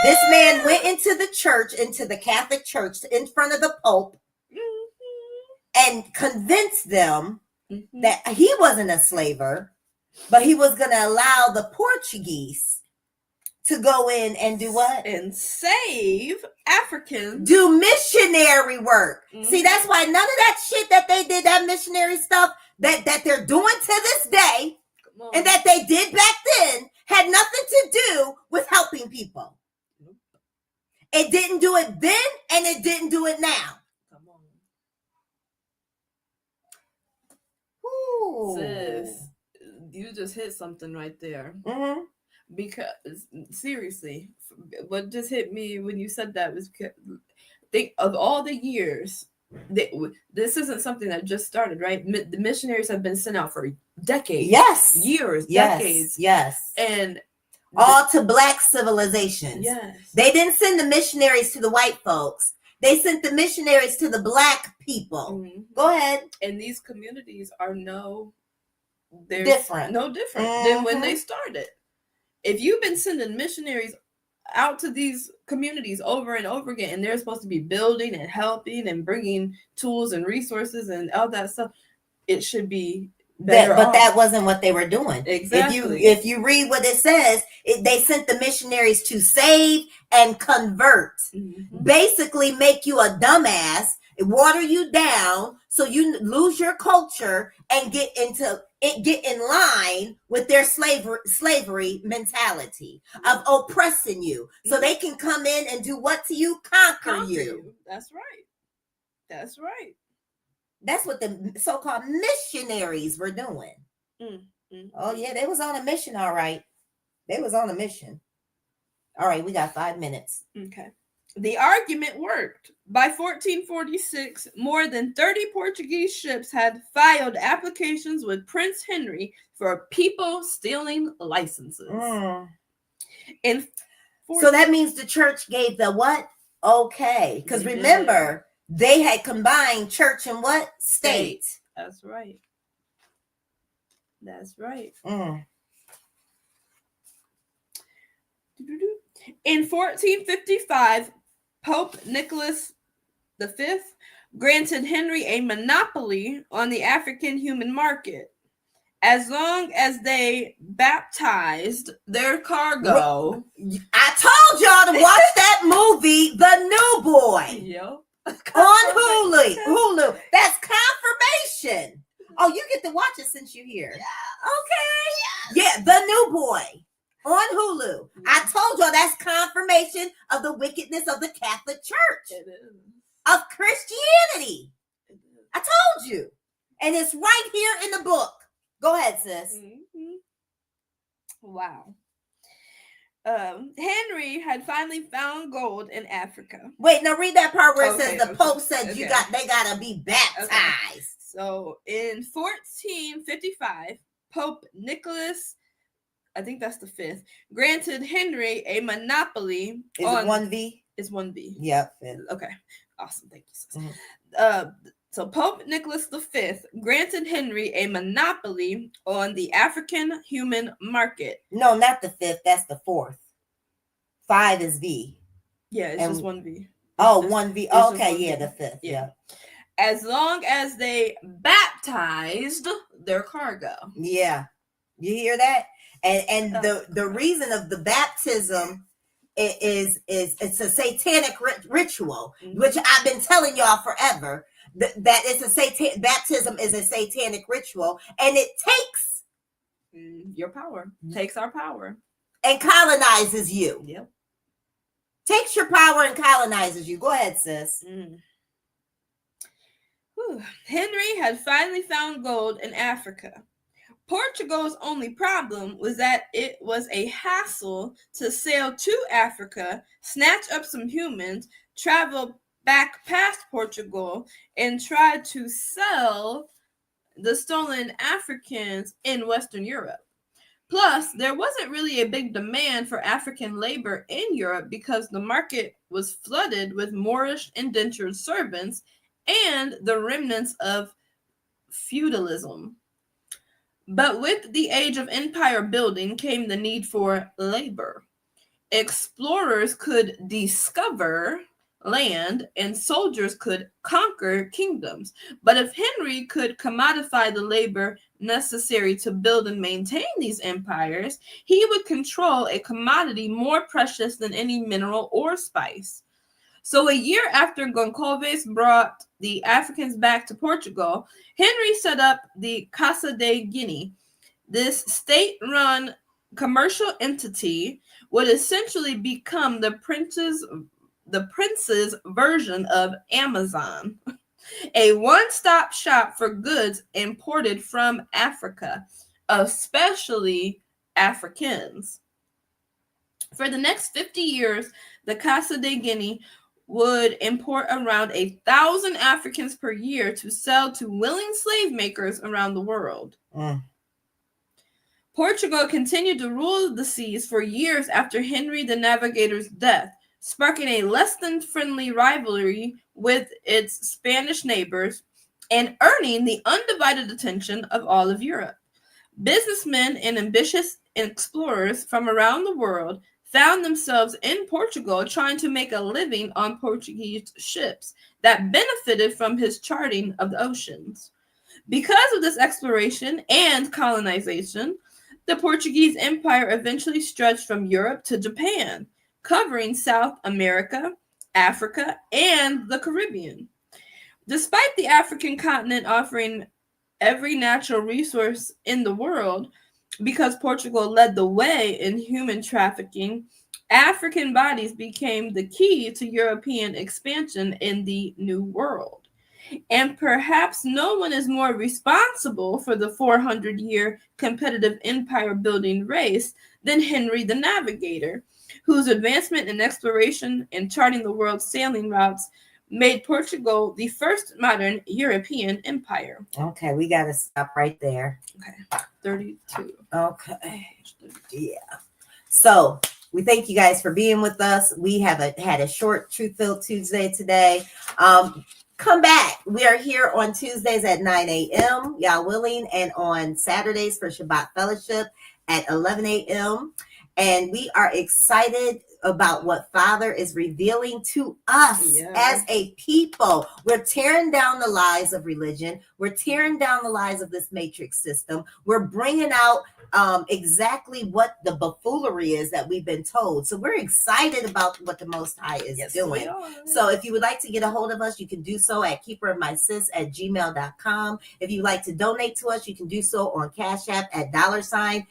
A: This man went into the church, into the Catholic Church, in front of the Pope, and convinced them that he wasn't a slaver, but he was going to allow the Portuguese to go in and do what?
B: And save Africans.
A: Do missionary work. See, that's why none of that shit that they did, that missionary stuff that they're doing to this day, and that they did back then, had nothing to do with helping people. It didn't do it then, and it didn't do it now.
B: Come
A: Ooh.
B: on. Sis, you just hit something right there.
A: Mm-hmm.
B: Because seriously, what just hit me when you said that was think of all the years. This isn't something that just started, right? The missionaries have been sent out for decades.
A: Yes.
B: Years,
A: yes.
B: decades.
A: Yes.
B: And
A: all to black civilizations.
B: Yes.
A: They didn't send the missionaries to the white folks. They sent the missionaries to the black people.
B: Mm-hmm.
A: Go ahead.
B: And these communities are no
A: different
B: than when they started. If you've been sending missionaries out to these communities over and over again, and they're supposed to be building and helping and bringing tools and resources and all that stuff, it should be better
A: but
B: off.
A: that wasn't what they were doing.
B: Exactly.
A: If you read what it says, they sent the missionaries to save and convert.
B: Mm-hmm.
A: Basically make you a dumbass, water you down so you lose your culture and get in line with their slavery mentality of oppressing you, so they can come in and do what to you? Conquer you.
B: That's right. That's right.
A: That's what the so-called missionaries were doing.
B: Mm-hmm.
A: Oh yeah, they was on a mission. All right, they was on a mission. All right, we got 5 minutes.
B: Okay. The argument worked. By 1446, more than 30 Portuguese ships had filed applications with Prince Henry for people stealing licenses. And
A: so that means the church gave the what? Okay. Because remember, they had combined church and what? State.
B: That's right. That's right.
A: Mm.
B: In 1455, Pope Nicholas V granted Henry a monopoly on the African human market as long as they baptized their cargo.
A: I told y'all to watch that movie, The New Boy,
B: Yep.
A: on Hulu. That's confirmation. Oh, you get to watch it since you're here. Okay. Yeah, The New Boy on Hulu. I told y'all that's confirmation of the wickedness of the Catholic Church,
B: It is.
A: of Christianity.
B: It is.
A: I told you. And it's right here in the book. Go ahead, sis.
B: Mhm. Wow. Henry had finally found gold in Africa.
A: Wait, now read that part where it
B: Okay,
A: says the Pope said
B: okay.
A: they gotta be baptized.
B: So in 1455, Pope Nicholas, I think that's the 5th, granted Henry a monopoly.
A: Is it 1V?
B: It's 1B.
A: Yep.
B: Okay. Awesome. Thank you, sis.
A: Mhm.
B: So Pope Nicholas V granted Henry a monopoly on the African human market.
A: No, not the 5th. That's the 4th. 5 is V.
B: Yeah, it's just 1V.
A: Oh,
B: just-
A: 1V.
B: it's just
A: Okay,
B: 1V.
A: yeah, the 5th. Yeah.
B: As long as they baptized their cargo.
A: Yeah. You hear that? And the reason of the baptism is it's a satanic ritual, which I've been telling y'all forever. That it's baptism is a satanic ritual, and it takes
B: your power. Takes our power.
A: And colonizes you.
B: Yep.
A: Takes your power and colonizes you. Go ahead, sis.
B: Henry had finally found gold in Africa. Portugal's only problem was that it was a hassle to sail to Africa, snatch up some humans, travel back past Portugal, and try to sell the stolen Africans in Western Europe. Plus, there wasn't really a big demand for African labor in Europe because the market was flooded with Moorish indentured servants and the remnants of feudalism. But with the age of empire building came the need for labor. Explorers could discover land and soldiers could conquer kingdoms. But if Henry could commodify the labor necessary to build and maintain these empires, he would control a commodity more precious than any mineral or spice. So a year after Goncalves brought the Africans back to Portugal, Henry set up the Casa de Guinea. This state-run commercial entity would essentially become the prince's version of Amazon, a one-stop shop for goods imported from Africa, especially Africans. For the next 50 years, the Casa de Guinea would import around 1,000 Africans per year to sell to willing slave makers around the world. Portugal continued to rule the seas for years after Henry the Navigator's death, sparking a less than friendly rivalry with its Spanish neighbors and earning the undivided attention of all of Europe. Businessmen and ambitious explorers from around the world found themselves in Portugal trying to make a living on Portuguese ships that benefited from his charting of the oceans. Because of this exploration and colonization, the Portuguese Empire eventually stretched from Europe to Japan, covering South America, Africa, and the Caribbean. Despite the African continent offering every natural resource in the world, because Portugal led the way in human trafficking, African bodies became the key to European expansion in the New World. And perhaps no one is more responsible for the 400-year competitive empire-building race than Henry the Navigator, whose advancement in exploration and charting the world's sailing routes made Portugal the first modern European empire.
A: Okay, we got to stop right there.
B: Okay, 32.
A: Okay. Yeah. So we thank you guys for being with us. We have had a short Truth-Filled Tuesday today. come back. We are here on Tuesdays at 9 a.m., y'all willing, and on Saturdays for Shabbat Fellowship at 11 a.m. And we are excited about what Father is revealing to us as a people. We're tearing down the lies of religion. We're tearing down the lies of this matrix system. We're bringing out exactly what the buffoonery is that we've been told. So we're excited about what the Most High is doing. So if you would like to get a hold of us, you can do so at keeperofmysis@gmail.com. If you'd like to donate to us, you can do so on Cash App at $keeperofmysis.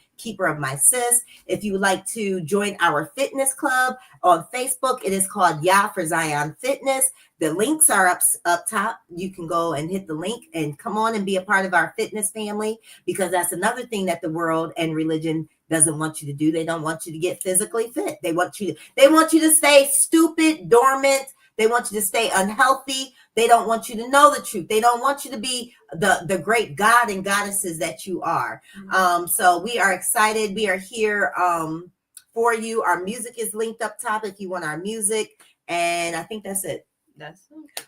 A: If you would like to join our fitness club on Facebook, it is called YAHUAH for Zion Fitness. The links are up top. You can go and hit the link and come on and be a part of our fitness family, because that's another thing that the world and religion doesn't want you to do. They don't want you to get physically fit. They want you to stay stupid, dormant. They want you to stay unhealthy. They don't want you to know the truth. They don't want you to be the great God and goddesses that you are. So we are excited. We are here for you. Our music is linked up top if you want our music. And I think that's it.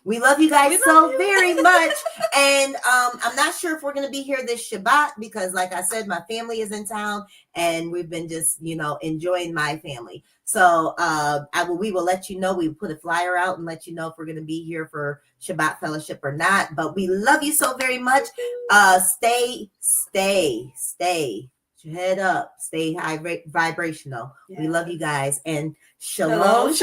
A: We love you guys very much. And I'm not sure if we're going to be here this Shabbat, because like I said, my family is in town and we've been just, enjoying my family. So we will let you know. We put a flyer out and let you know if we're going to be here for Shabbat fellowship or not. But we love you so very much. Stay your head up, stay high vibrational. We love you guys, and shalom.